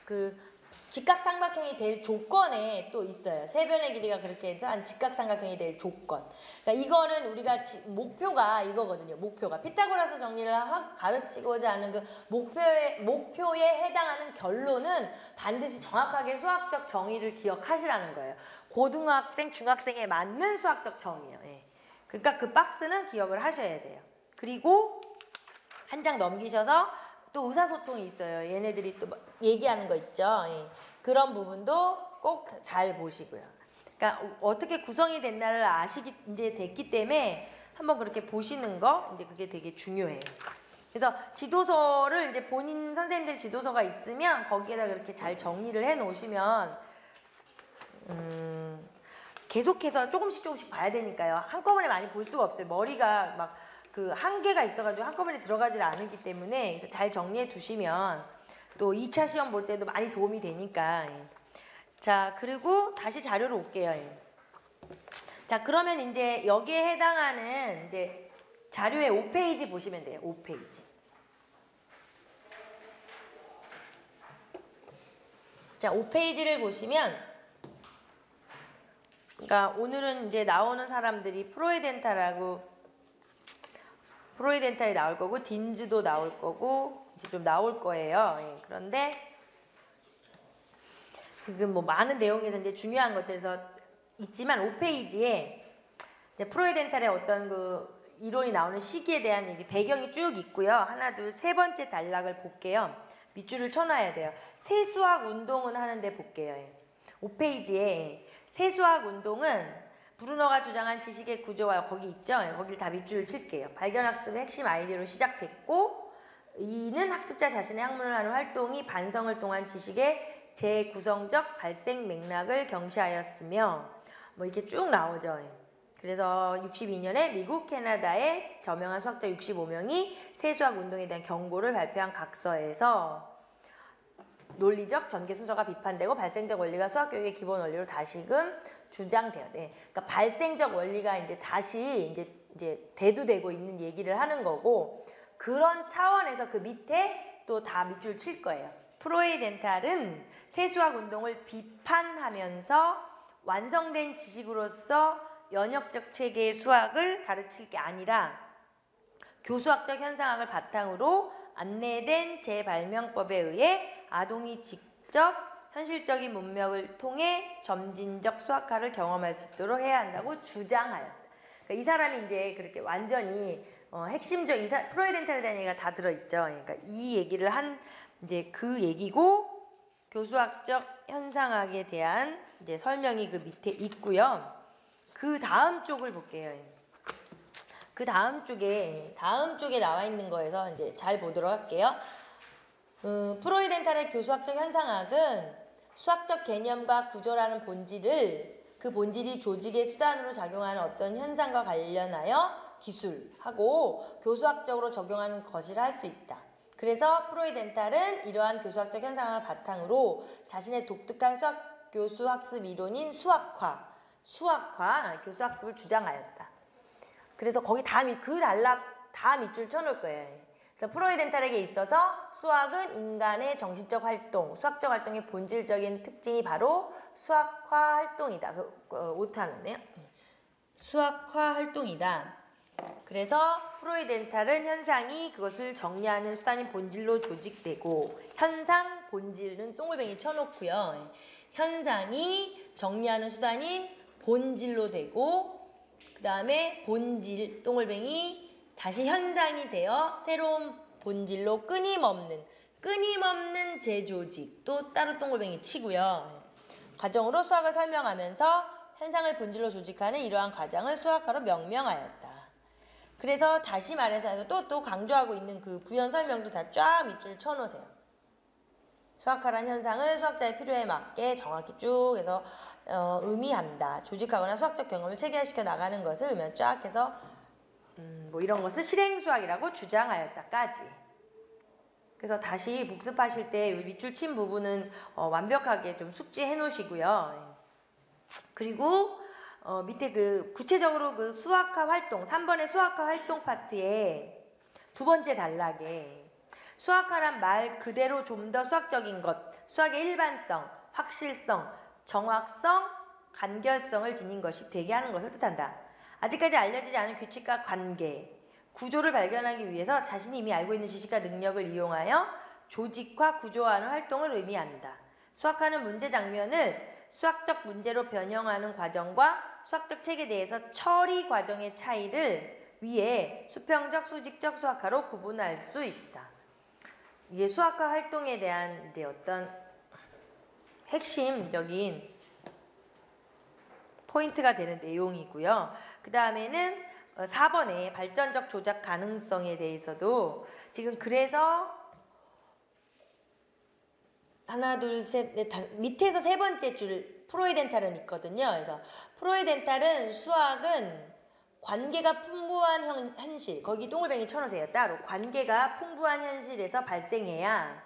그 직각삼각형이 될 조건에 또 있어요. 세변의 길이가 그렇게 해서 한 직각삼각형이 될 조건. 그러니까 이거는 우리가 목표가 이거거든요. 목표가 피타고라스 정리를 가르치고자 하는 그 목표에 해당하는 결론은 반드시 정확하게 수학적 정의를 기억하시라는 거예요. 고등학생, 중학생에 맞는 수학적 정의예요. 그러니까 그 박스는 기억을 하셔야 돼요. 그리고 한 장 넘기셔서 또 의사소통이 있어요. 얘네들이 또 얘기하는 거 있죠. 그런 부분도 꼭 잘 보시고요. 그러니까 어떻게 구성이 됐나를 아시기 이제 됐기 때문에 한번 그렇게 보시는 거 이제 그게 되게 중요해요. 그래서 지도서를 이제 본인 선생님들 지도서가 있으면 거기에다 그렇게 잘 정리를 해 놓으시면 계속해서 조금씩 봐야 되니까요. 한꺼번에 많이 볼 수가 없어요. 머리가 막 그 한계가 있어가지고 한꺼번에 들어가질 않기 때문에 그래서 잘 정리해 두시면 또 2차 시험 볼 때도 많이 도움이 되니까. 자, 그리고 다시 자료로 올게요. 자, 그러면 이제 여기에 해당하는 이제 자료의 5페이지 보시면 돼요. 5페이지. 자, 5페이지를 보시면, 그러니까 오늘은 이제 나오는 사람들이 프로이덴탈이 나올 거고, 딘즈도 나올 거고, 이제 좀 나올 거예요. 예, 그런데 지금 뭐 많은 내용에서 이제 중요한 것들에서 있지만 5페이지에 이제 프로이덴탈의 어떤 그 이론이 나오는 시기에 대한 이게 배경이 쭉 있고요. 하나, 둘, 세 번째 단락을 볼게요. 밑줄을 쳐놔야 돼요. 세수학 운동은 하는데 볼게요. 5페이지에 세수학 운동은 브루너가 주장한 지식의 구조와 거기 있죠. 거길 다 밑줄을 칠게요. 발견학습의 핵심 아이디어로 시작됐고, 이는 학습자 자신의 학문을 하는 활동이 반성을 통한 지식의 재구성적 발생 맥락을 경시하였으며, 뭐 이렇게 쭉 나오죠. 그래서 62년에 미국, 캐나다의 저명한 수학자 65명이 세수학 운동에 대한 경고를 발표한 각서에서 논리적 전개 순서가 비판되고 발생적 원리가 수학교육의 기본 원리로 다시금 주장돼요. 네. 그러니까 발생적 원리가 이제 다시 이제 대두되고 있는 얘기를 하는 거고, 그런 차원에서 그 밑에 또 다 밑줄 칠 거예요. 프로이덴탈은 세수학 운동을 비판하면서 완성된 지식으로서 연역적 체계의 수학을 가르칠 게 아니라 교수학적 현상학을 바탕으로 안내된 재발명법에 의해 아동이 직접 현실적인 문맥을 통해 점진적 수학화를 경험할 수 있도록 해야 한다고 주장하였다. 그러니까 이 사람이 이제 그렇게 완전히 핵심적 프로이덴탈에 대한 얘기가 다 들어있죠. 그러니까 이 얘기를 한 이제 그 얘기고, 교수학적 현상학에 대한 이제 설명이 그 밑에 있고요. 그 다음 쪽을 볼게요. 그 다음 쪽에 나와 있는 거에서 이제 잘 보도록 할게요. 프로이덴탈의 교수학적 현상학은 수학적 개념과 구조라는 그 본질이 조직의 수단으로 작용하는 어떤 현상과 관련하여 기술하고 교수학적으로 적용하는 것이라 할 수 있다. 그래서 프로이덴탈은 이러한 교수학적 현상을 바탕으로 자신의 독특한 교수학습 이론인 수학화, 교수학습을 주장하였다. 그래서 거기 그 단락 다 밑줄 쳐놓을 거예요. 그래서 프로이덴탈에게 있어서 수학은 인간의 정신적 활동, 수학적 활동의 본질적인 특징이 바로 수학화 활동이다. 오타는데요. 수학화 활동이다. 그래서 프로이덴탈은 현상이 그것을 정리하는 수단인 본질로 조직되고, 현상, 본질은 동글뱅이 쳐놓고요. 현상이 정리하는 수단인 본질로 되고, 그 다음에 본질, 동글뱅이 다시 현상이 되어 새로운 본질로 끊임없는 재조직, 또 따로 동글뱅이 치고요. 과정으로 수학을 설명하면서 현상을 본질로 조직하는 이러한 과정을 수학화로 명명하였다. 그래서 다시 말해서 또 강조하고 있는 그 부연 설명도 다 쫙 밑줄 쳐놓으세요. 수학화란 현상을 수학자의 필요에 맞게 정확히 쭉 해서 의미한다. 조직하거나 수학적 경험을 체계화시켜 나가는 것을 의미한 쫙 해서 뭐 이런 것을 실행수학이라고 주장하였다까지. 그래서 다시 복습하실 때 밑줄 친 부분은 완벽하게 좀 숙지해 놓으시고요. 그리고 밑에 그 구체적으로 그 수학화 활동 3번의 수학화 활동 파트에 두 번째 단락에 수학화란 말 그대로 좀 더 수학적인 것, 수학의 일반성, 확실성, 정확성, 간결성을 지닌 것이 되게 하는 것을 뜻한다. 아직까지 알려지지 않은 규칙과 관계, 구조를 발견하기 위해서 자신이 이미 알고 있는 지식과 능력을 이용하여 조직화, 구조화하는 활동을 의미한다. 수학화는 문제 장면을 수학적 문제로 변형하는 과정과 수학적 책에 대해서 처리 과정의 차이를 위해 수평적, 수직적 수학화로 구분할 수 있다. 이게 수학화 활동에 대한 이제 어떤 핵심적인 포인트가 되는 내용이고요. 그 다음에는 4번에 발전적 조작 가능성에 대해서도 지금 그래서 하나 둘 셋 넷 밑에서 세 번째 줄 프로이덴탈은 있거든요. 그래서 프로이덴탈은 수학은 관계가 풍부한 현실, 거기 동글뱅이 쳐놓으세요. 따로 관계가 풍부한 현실에서 발생해야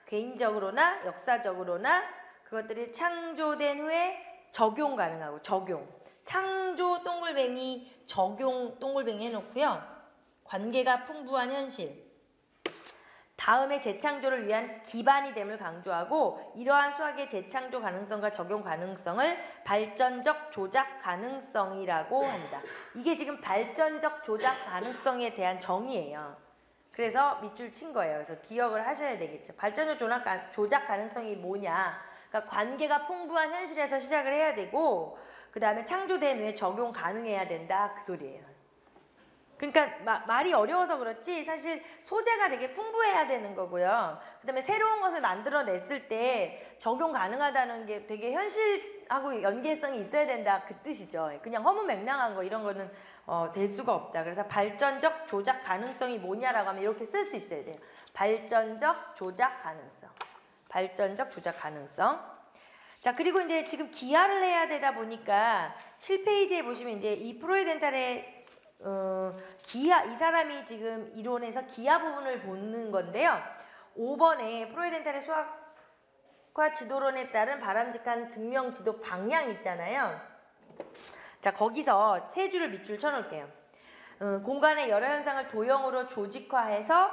개인적으로나 역사적으로나 그것들이 창조된 후에 적용 가능하고 창조 동글뱅이 적용 동글뱅이 해놓고요. 관계가 풍부한 현실 다음에 재창조를 위한 기반이 됨을 강조하고 이러한 수학의 재창조 가능성과 적용 가능성을 발전적 조작 가능성이라고 한다. 이게 지금 발전적 조작 가능성에 대한 정의예요. 그래서 밑줄 친 거예요. 그래서 기억을 하셔야 되겠죠. 발전적 조작 가능성이 뭐냐. 그러니까 관계가 풍부한 현실에서 시작을 해야 되고 그 다음에 창조된 후에 적용 가능해야 된다. 그 소리예요. 그러니까 말이 어려워서 그렇지 사실 소재가 되게 풍부해야 되는 거고요. 그 다음에 새로운 것을 만들어냈을 때 적용 가능하다는 게 되게 현실하고 연계성이 있어야 된다. 그 뜻이죠. 그냥 허무맹랑한 거 이런 거는 될 수가 없다. 그래서 발전적 조작 가능성이 뭐냐라고 하면 이렇게 쓸 수 있어야 돼요. 발전적 조작 가능성. 자, 그리고 이제 지금 기하를 해야 되다 보니까 7페이지에 보시면 이제 이 프로이덴탈의 기하, 이 사람이 지금 이론에서 기하 부분을 보는 건데요. 5번에 프로이덴탈의 수학과 지도론에 따른 바람직한 증명 지도 방향 있잖아요. 자, 거기서 세 줄을 밑줄 쳐놓을게요. 공간의 여러 현상을 도형으로 조직화해서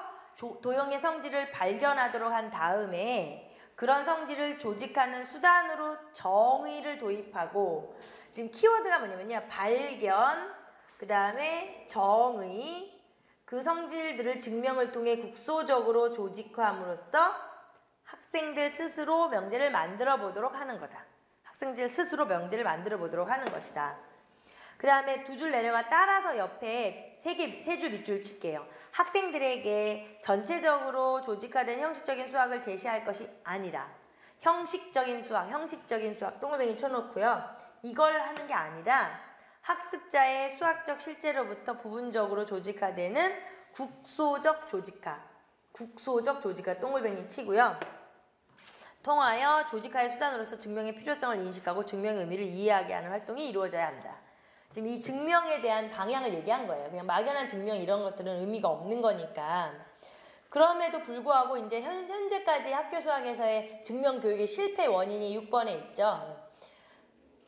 도형의 성질을 발견하도록 한 다음에 그런 성질을 조직하는 수단으로 정의를 도입하고 지금 키워드가 뭐냐면요. 발견, 그 다음에 정의, 그 성질들을 증명을 통해 국소적으로 조직화함으로써 학생들 스스로 명제를 만들어 보도록 하는 거다. 학생들 스스로 명제를 만들어 보도록 하는 것이다. 그 다음에 두 줄 내려가 따라서 옆에 세 줄 밑줄 칠게요. 학생들에게 전체적으로 조직화된 형식적인 수학을 제시할 것이 아니라 형식적인 수학 동글뱅이 쳐놓고요. 이걸 하는 게 아니라 학습자의 수학적 실제로부터 부분적으로 조직화되는 국소적 조직화 동글뱅이 치고요. 통하여 조직화의 수단으로서 증명의 필요성을 인식하고 증명의 의미를 이해하게 하는 활동이 이루어져야 한다. 지금 이 증명에 대한 방향을 얘기한 거예요. 그냥 막연한 증명 이런 것들은 의미가 없는 거니까. 그럼에도 불구하고 이제 현재까지 학교 수학에서의 증명 교육의 실패 원인이 6번에 있죠.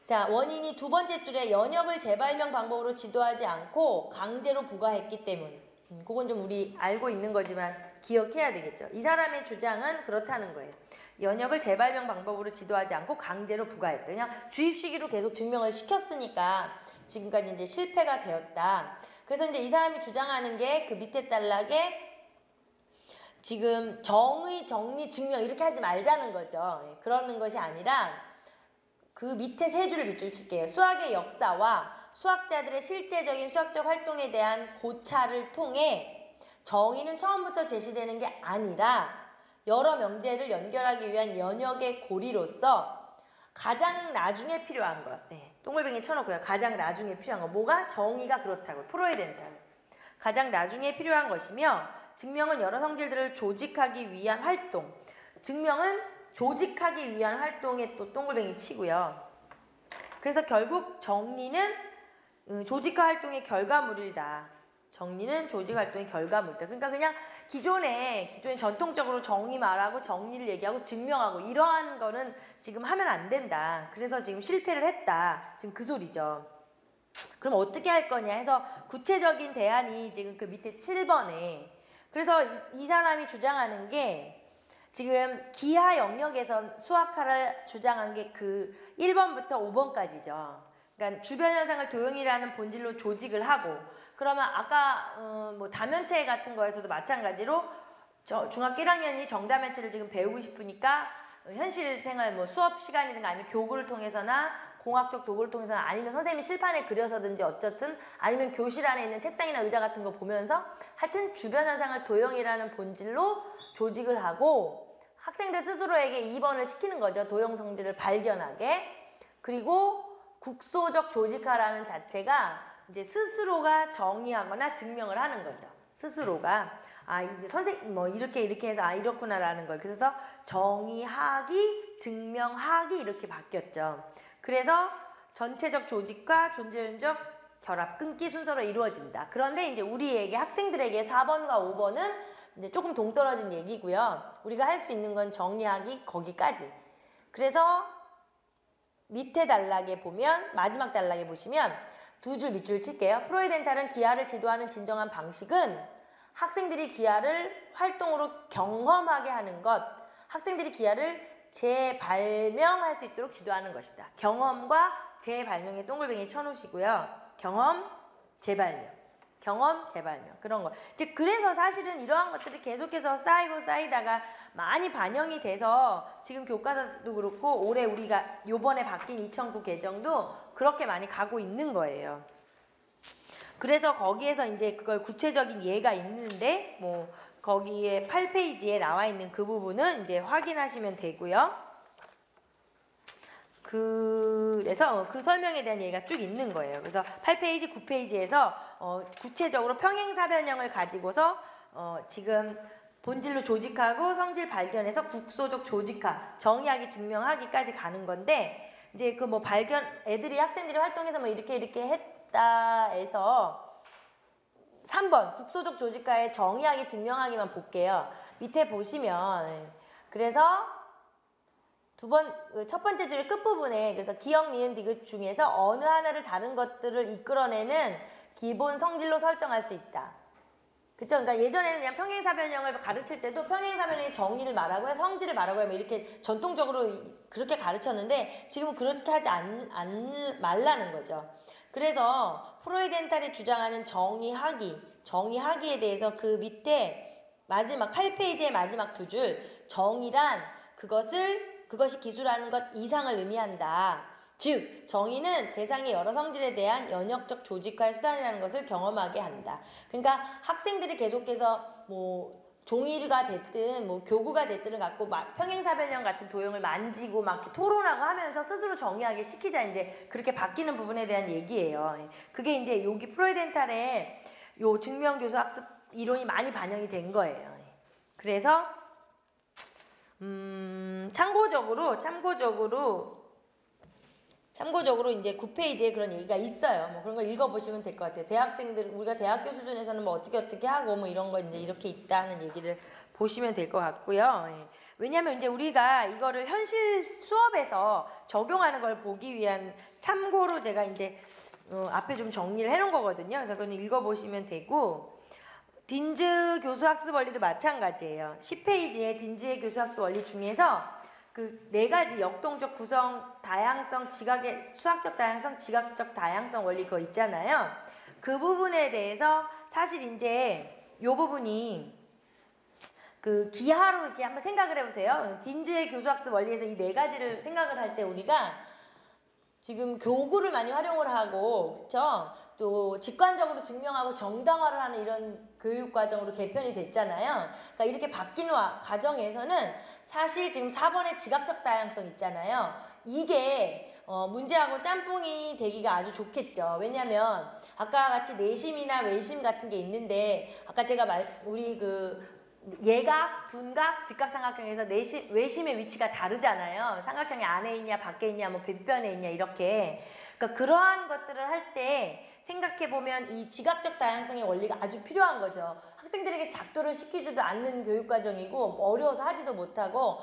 자, 원인이 두 번째 줄에 연역을 재발명 방법으로 지도하지 않고 강제로 부과했기 때문. 그건 좀 우리 알고 있는 거지만 기억해야 되겠죠. 이 사람의 주장은 그렇다는 거예요. 연역을 재발명 방법으로 지도하지 않고 강제로 부과했다. 그냥 주입시키로 계속 증명을 시켰으니까 지금까지 이제 실패가 되었다. 그래서 이제 이 사람이 주장하는 게 그 밑에 단락에 지금 정의, 정리, 증명 이렇게 하지 말자는 거죠. 그러는 것이 아니라 그 밑에 세 줄을 밑줄 칠게요. 수학의 역사와 수학자들의 실제적인 수학적 활동에 대한 고찰을 통해 정의는 처음부터 제시되는 게 아니라 여러 명제를 연결하기 위한 연역의 고리로서 가장 나중에 필요한 것. 네, 동글뱅이 쳐놓고요. 가장 나중에 필요한 것. 뭐가? 정의가 그렇다고요. 프로이덴탈. 가장 나중에 필요한 것이며 증명은 여러 성질들을 조직하기 위한 활동. 증명은 조직하기 위한 활동에 또 동글뱅이 치고요. 그래서 결국 정리는 조직화 활동의 결과물이다. 정리는 조직 활동의 결과물이다. 그러니까 그냥 기존에 전통적으로 정의 말하고 정리를 얘기하고 증명하고 이러한 거는 지금 하면 안 된다. 그래서 지금 실패를 했다. 지금 그 소리죠. 그럼 어떻게 할 거냐 해서 구체적인 대안이 지금 그 밑에 7번에 그래서 이 사람이 주장하는 게 지금 기하 영역에서 수학화를 주장한 게 그 1번부터 5번까지죠. 그러니까 주변 현상을 도형이라는 본질로 조직을 하고 그러면 아까 뭐 다면체 같은 거에서도 마찬가지로 중학교 1학년이 정다면체를 지금 배우고 싶으니까 현실 생활 뭐 수업 시간이든가 아니면 교구를 통해서나 공학적 도구를 통해서나 아니면 선생님이 칠판에 그려서든지 어쨌든 아니면 교실 안에 있는 책상이나 의자 같은 거 보면서 하여튼 주변 현상을 도형이라는 본질로 조직을 하고 학생들 스스로에게 2번을 시키는 거죠. 도형 성질을 발견하게. 그리고 국소적 조직화라는 자체가 이제 스스로가 정의하거나 증명을 하는 거죠. 스스로가 이게 선생님 뭐 이렇게 해서 이렇구나라는 걸. 그래서 정의하기, 증명하기 이렇게 바뀌었죠. 그래서 전체적 조직과 존재론적 결합, 끊기 순서로 이루어진다. 그런데 이제 우리에게 학생들에게 4번과 5번은 이제 조금 동떨어진 얘기고요. 우리가 할 수 있는 건 정의하기 거기까지. 그래서 밑에 단락에 보면 마지막 단락에 보시면 두 줄 밑줄 칠게요. 프로이덴탈은 기하를 지도하는 진정한 방식은 학생들이 기하를 활동으로 경험하게 하는 것, 학생들이 기하를 재발명할 수 있도록 지도하는 것이다. 경험과 재발명에 동글뱅이 쳐놓으시고요. 경험, 재발명. 경험, 재발명. 그런 거. 이제 그래서 사실은 이러한 것들이 계속해서 쌓이다가 많이 반영이 돼서 지금 교과서도 그렇고 올해 우리가 요번에 바뀐 2009 개정도 그렇게 많이 가고 있는 거예요. 그래서 거기에서 이제 그걸 구체적인 예가 있는데 뭐 거기에 8페이지에 나와 있는 그 부분은 이제 확인하시면 되고요. 그래서 그 설명에 대한 얘기가 쭉 있는 거예요. 그래서 8페이지, 9페이지에서 구체적으로 평행사변형을 가지고서 지금 본질로 조직하고 성질 발견해서 국소적 조직화, 정의하기, 증명하기까지 가는 건데 이제 그 뭐 발견 학생들이 활동해서 뭐 이렇게 했다 해서 3번 국소적 조직화의 정의하기, 증명하기만 볼게요. 밑에 보시면 그래서 첫 번째 줄의 끝부분에 그래서 기역, 니은, 디귿 중에서 어느 하나를 다른 것들을 이끌어내는 기본 성질로 설정할 수 있다. 그쵸? 그러니까 예전에는 그냥 평행사변형을 가르칠 때도 평행사변형의 정의를 말하고요, 성질을 말하고요, 뭐 이렇게 전통적으로 그렇게 가르쳤는데 지금은 그렇게 하지 말라는 거죠. 그래서 프로이덴탈이 주장하는 정의하기에 대해서 그 밑에 마지막 8페이지의 마지막 두 줄 정의란 그것이 기술하는 것 이상을 의미한다. 즉 정의는 대상의 여러 성질에 대한 연역적 조직화의 수단이라는 것을 경험하게 한다. 그러니까 학생들이 계속해서 뭐 종이가 됐든 뭐 교구가 됐든을 갖고 막 평행사변형 같은 도형을 만지고 막 이렇게 토론하고 하면서 스스로 정의하게 시키자 이제 그렇게 바뀌는 부분에 대한 얘기예요. 그게 이제 여기 프로이덴탈의 요 증명교수학습 이론이 많이 반영이 된 거예요. 그래서 참고적으로 이제 9페이지에 그런 얘기가 있어요. 뭐 그런 거 읽어보시면 될 것 같아요. 우리가 대학교 수준에서는 뭐 어떻게 하고 뭐 이런 거 이제 이렇게 있다는 얘기를 보시면 될 것 같고요. 왜냐하면 이제 우리가 이거를 현실 수업에서 적용하는 걸 보기 위한 참고로 제가 이제 앞에 좀 정리를 해놓은 거거든요. 그래서 그건 읽어보시면 되고. 딘즈 교수학습 원리도 마찬가지예요. 10페이지에 딘즈의 교수학습 원리 중에서 그 4가지 역동적 구성, 다양성, 수학적 다양성, 지각적 다양성 원리 그거 있잖아요. 그 부분에 대해서 사실 이제 요 부분이 그 기하로 이렇게 한번 생각을 해보세요. 딘즈의 교수학습 원리에서 이 4가지를 생각을 할 때 우리가 지금 교구를 많이 활용을 하고, 그쵸? 또 직관적으로 증명하고 정당화를 하는 이런 교육과정으로 개편이 됐잖아요. 그러니까 이렇게 바뀌는 과정에서는 사실 지금 4번의 지각적 다양성 있잖아요. 이게 문제하고 짬뽕이 되기가 아주 좋겠죠. 왜냐면 아까 같이 내심이나 외심 같은 게 있는데 아까 제가 우리 예각, 둔각, 직각삼각형에서 외심의 위치가 다르잖아요. 삼각형이 안에 있냐 밖에 있냐 뭐 변변에 있냐 이렇게. 그러니까 그러한 것들을 할 때 생각해보면 이 지각적 다양성의 원리가 아주 필요한 거죠. 학생들에게 작도를 시키지도 않는 교육과정이고 어려워서 하지도 못하고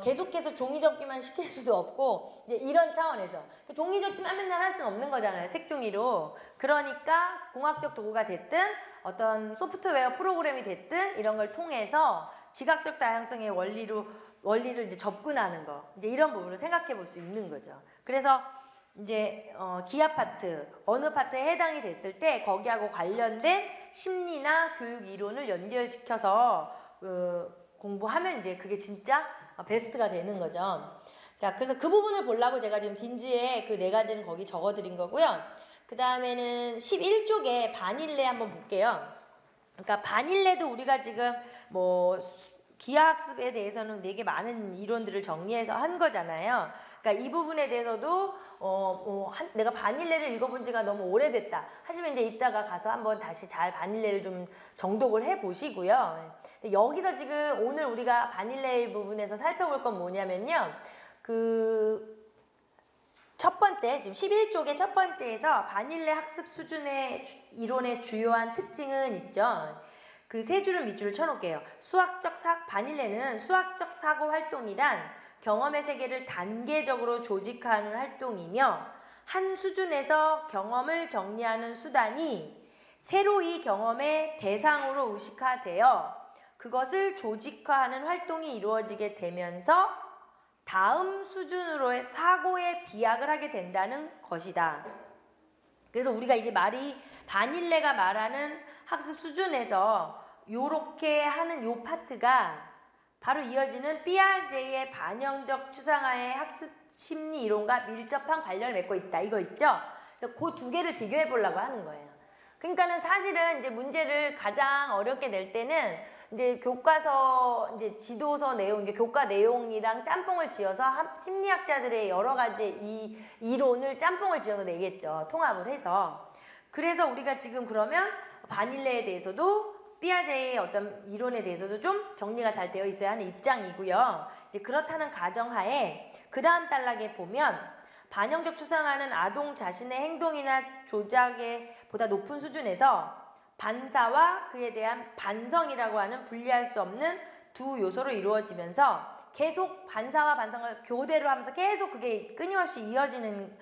계속해서 종이접기만 시킬 수도 없고 이제 이런 차원에서 종이접기만 맨날 할 수는 없는 거잖아요. 색종이로. 그러니까 공학적 도구가 됐든 어떤 소프트웨어 프로그램이 됐든 이런 걸 통해서 지각적 다양성의 원리를 이제 접근하는 거. 이제 이런 부분을 생각해 볼 수 있는 거죠. 그래서 이제 기하 파트, 어느 파트에 해당이 됐을 때 거기하고 관련된 심리나 교육 이론을 연결시켜서 공부하면 이제 그게 진짜 베스트가 되는 거죠. 자, 그래서 그 부분을 보려고 제가 지금 딘즈의 그 4가지는 거기 적어드린 거고요. 그 다음에는 11쪽에 반일레 한번 볼게요. 그러니까 반일레도 우리가 지금 뭐 기하학습에 대해서는 되게 많은 이론들을 정리해서 한 거잖아요. 그러니까 이 부분에 대해서도 내가 바닐레를 읽어본 지가 너무 오래됐다 하시면 이제 이따가 가서 한번 다시 잘 바닐레를 좀 정독을 해보시고요. 여기서 지금 오늘 우리가 바닐레 부분에서 살펴볼 건 뭐냐면요. 첫 번째, 지금 11쪽의 첫 번째에서 바닐레 학습 수준의 이론의 주요한 특징은 있죠. 그 세 줄은 밑줄을 쳐놓을게요. 바닐레는 수학적 사고 활동이란 경험의 세계를 단계적으로 조직화하는 활동이며 한 수준에서 경험을 정리하는 수단이 새로 이 경험의 대상으로 의식화되어 그것을 조직화하는 활동이 이루어지게 되면서 다음 수준으로의 사고에 비약을 하게 된다는 것이다. 그래서 우리가 이게 말이 바닐레가 말하는 학습 수준에서 요렇게 하는 요 파트가 바로 이어지는 피아제의 반영적 추상화의 학습 심리 이론과 밀접한 관련을 맺고 있다. 이거 있죠? 그래서 그 두 개를 비교해 보려고 하는 거예요. 그러니까는 사실은 이제 문제를 가장 어렵게 낼 때는 이제 교과서, 이제 지도서 내용, 이제 교과 내용이랑 짬뽕을 지어서 심리학자들의 여러 가지 이 이론을 짬뽕을 지어서 내겠죠. 통합을 해서. 그래서 우리가 지금 그러면 바닐레에 대해서도 피아제의 어떤 이론에 대해서도 좀 정리가 잘 되어 있어야 하는 입장이고요. 이제 그렇다는 가정하에 그 다음 단락에 보면 반영적 추상화는 아동 자신의 행동이나 조작의 보다 높은 수준에서 반사와 그에 대한 반성이라고 하는 분리할 수 없는 두 요소로 이루어지면서 계속 반사와 반성을 교대로 하면서 계속 그게 끊임없이 이어지는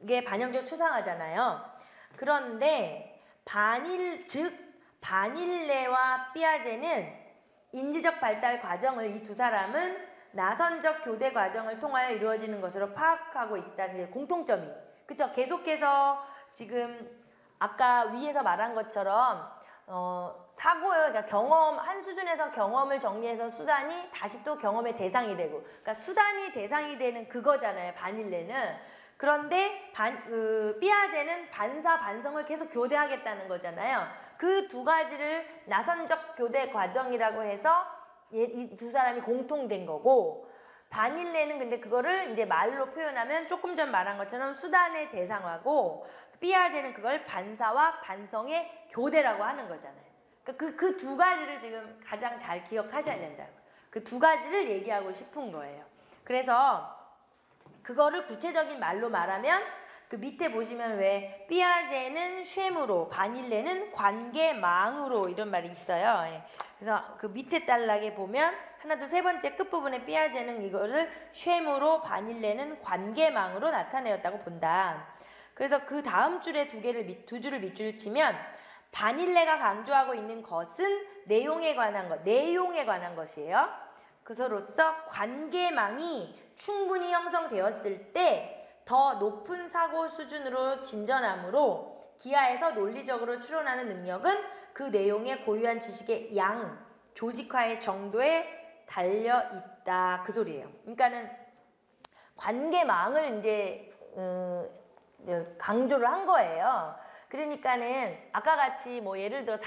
게 반영적 추상화잖아요. 그런데 바닐레와 피아제는 인지적 발달 과정을 이 두 사람은 나선적 교대 과정을 통하여 이루어지는 것으로 파악하고 있다는 게 공통점이. 그쵸? 계속해서 지금 아까 위에서 말한 것처럼 사고요. 그러니까 경험, 한 수준에서 경험을 정리해서 수단이 다시 또 경험의 대상이 되고. 그러니까 수단이 대상이 되는 그거잖아요. 바닐레는. 그런데 피아제는 반사, 반성을 계속 교대하겠다는 거잖아요. 그 두 가지를 나선적 교대 과정이라고 해서 이 두 사람이 공통된 거고, 바닐레는 근데 그거를 이제 말로 표현하면 조금 전 말한 것처럼 수단의 대상화고, 피아제는 그걸 반사와 반성의 교대라고 하는 거잖아요. 그러니까 그 두 가지를 지금 가장 잘 기억하셔야 된다고. 그 두 가지를 얘기하고 싶은 거예요. 그래서 그거를 구체적인 말로 말하면 그 밑에 보시면 왜 피아제는 쉐무로, 바닐레는 관계망으로 이런 말이 있어요. 예. 그래서 그 밑에 단락에 보면 하나, 둘, 세 번째 끝부분에 피아제는 이거를 쉐무로, 바닐레는 관계망으로 나타내었다고 본다. 그래서 그 다음 줄에 두 줄을 밑줄 치면 바닐레가 강조하고 있는 것은 내용에 관한 것이에요. 그래서로서 관계망이 충분히 형성되었을 때 더 높은 사고 수준으로 진전하므로 기하에서 논리적으로 추론하는 능력은 그 내용의 고유한 지식의 양, 조직화의 정도에 달려 있다. 그 소리예요. 그러니까는 관계망을 이제 강조를 한 거예요. 그러니까는 아까 같이 뭐 예를 들어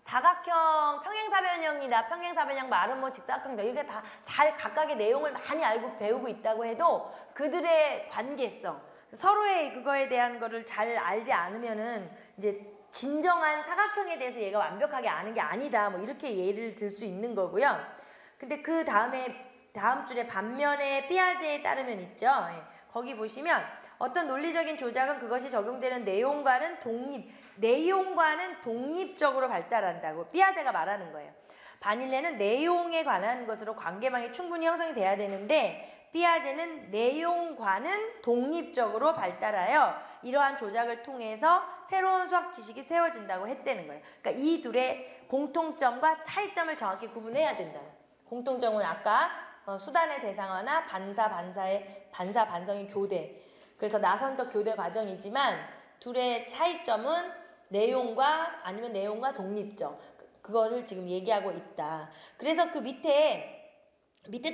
사각형, 평행사변형이나 평행사변형, 마름모, 직사각형 이게 다 잘 각각의 내용을 많이 알고 배우고 있다고 해도 그들의 관계성, 서로의 그거에 대한 거를 잘 알지 않으면은 이제 진정한 사각형에 대해서 얘가 완벽하게 아는 게 아니다. 뭐 이렇게 예를 들 수 있는 거고요. 근데 그 다음 줄에 반면에 피아제에 따르면 있죠. 예. 거기 보시면 어떤 논리적인 조작은 그것이 적용되는 내용과는 독립적으로 발달한다고 피아제가 말하는 거예요. 바닐레는 내용에 관한 것으로 관계망이 충분히 형성이 돼야 되는데 피아제는 내용과는 독립적으로 발달하여 이러한 조작을 통해서 새로운 수학 지식이 세워진다고 했다는 거예요. 그러니까 이 둘의 공통점과 차이점을 정확히 구분해야 된다. 공통점은 아까 수단의 대상화나 반성의 교대. 그래서 나선적 교대 과정이지만 둘의 차이점은 내용과 독립적. 그거를 지금 얘기하고 있다. 그래서 그 밑에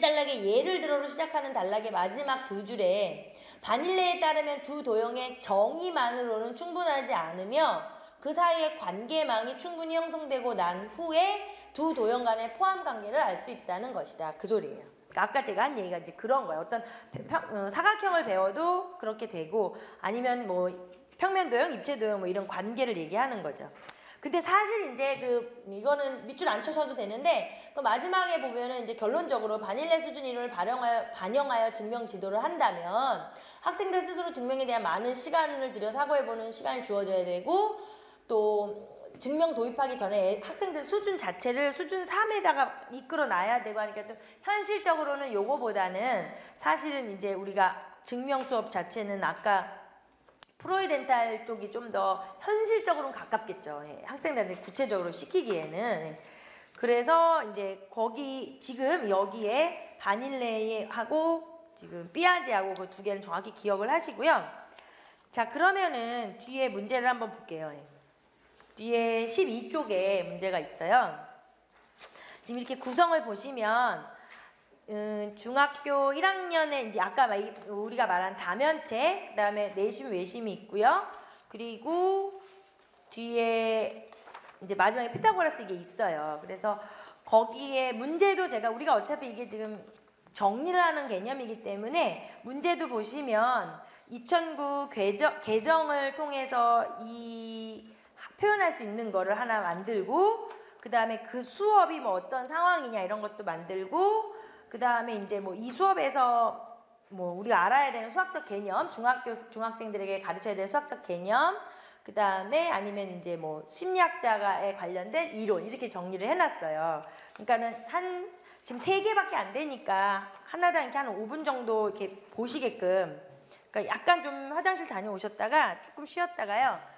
단락에 예를 들어로 시작하는 단락의 마지막 두 줄에 바닐레에 따르면 두 도형의 정의만으로는 충분하지 않으며 그 사이의 관계망이 충분히 형성되고 난 후에 두 도형 간의 포함 관계를 알 수 있다는 것이다. 그 소리예요. 그러니까 아까 제가 한 얘기가 이제 그런 거예요. 어떤 사각형을 배워도 그렇게 되고 아니면 뭐 평면 도형, 입체 도형 뭐 이런 관계를 얘기하는 거죠. 근데 사실 이제 이거는 밑줄 안 쳐셔도 되는데 그 마지막에 보면은 이제 결론적으로 반일레 수준 이론을 반영하여 증명 지도를 한다면 학생들 스스로 증명에 대한 많은 시간을 들여 사고해보는 시간이 주어져야 되고 또 증명 도입하기 전에 학생들 수준 자체를 수준 3에다가 이끌어 놔야 되고 하니까 또 현실적으로는 요거보다는 사실은 이제 우리가 증명 수업 자체는 아까 프로이덴탈 쪽이 좀 더 현실적으로는 가깝겠죠. 예, 학생들한테 구체적으로 시키기에는. 예. 그래서 이제 거기 지금 여기에 바닐레하고 지금 삐아제하고 그 두 개는 정확히 기억을 하시고요. 자, 그러면은 뒤에 문제를 한번 볼게요. 예. 뒤에 12쪽에 문제가 있어요. 지금 이렇게 구성을 보시면 중학교 1학년에 이제 아까 우리가 말한 다면체, 그다음에 내심 외심이 있고요. 그리고 뒤에 이제 마지막에 피타고라스 이게 있어요. 그래서 거기에 문제도 우리가 어차피 이게 지금 정리를 하는 개념이기 때문에 문제도 보시면 2009 개정을 통해서 표현할 수 있는 거를 하나 만들고 그 다음에 그 수업이 뭐 어떤 상황이냐 이런 것도 만들고 그 다음에 이제 뭐 이 수업에서 뭐 우리가 알아야 되는 수학적 개념, 중학생들에게 가르쳐야 될 수학적 개념, 그 다음에 아니면 이제 뭐 심리학자에 관련된 이론 이렇게 정리를 해놨어요. 그러니까는 지금 3개밖에 안 되니까 하나당 이렇게 한 5분 정도 이렇게 보시게끔. 그러니까 약간 좀 화장실 다녀오셨다가 조금 쉬었다가요.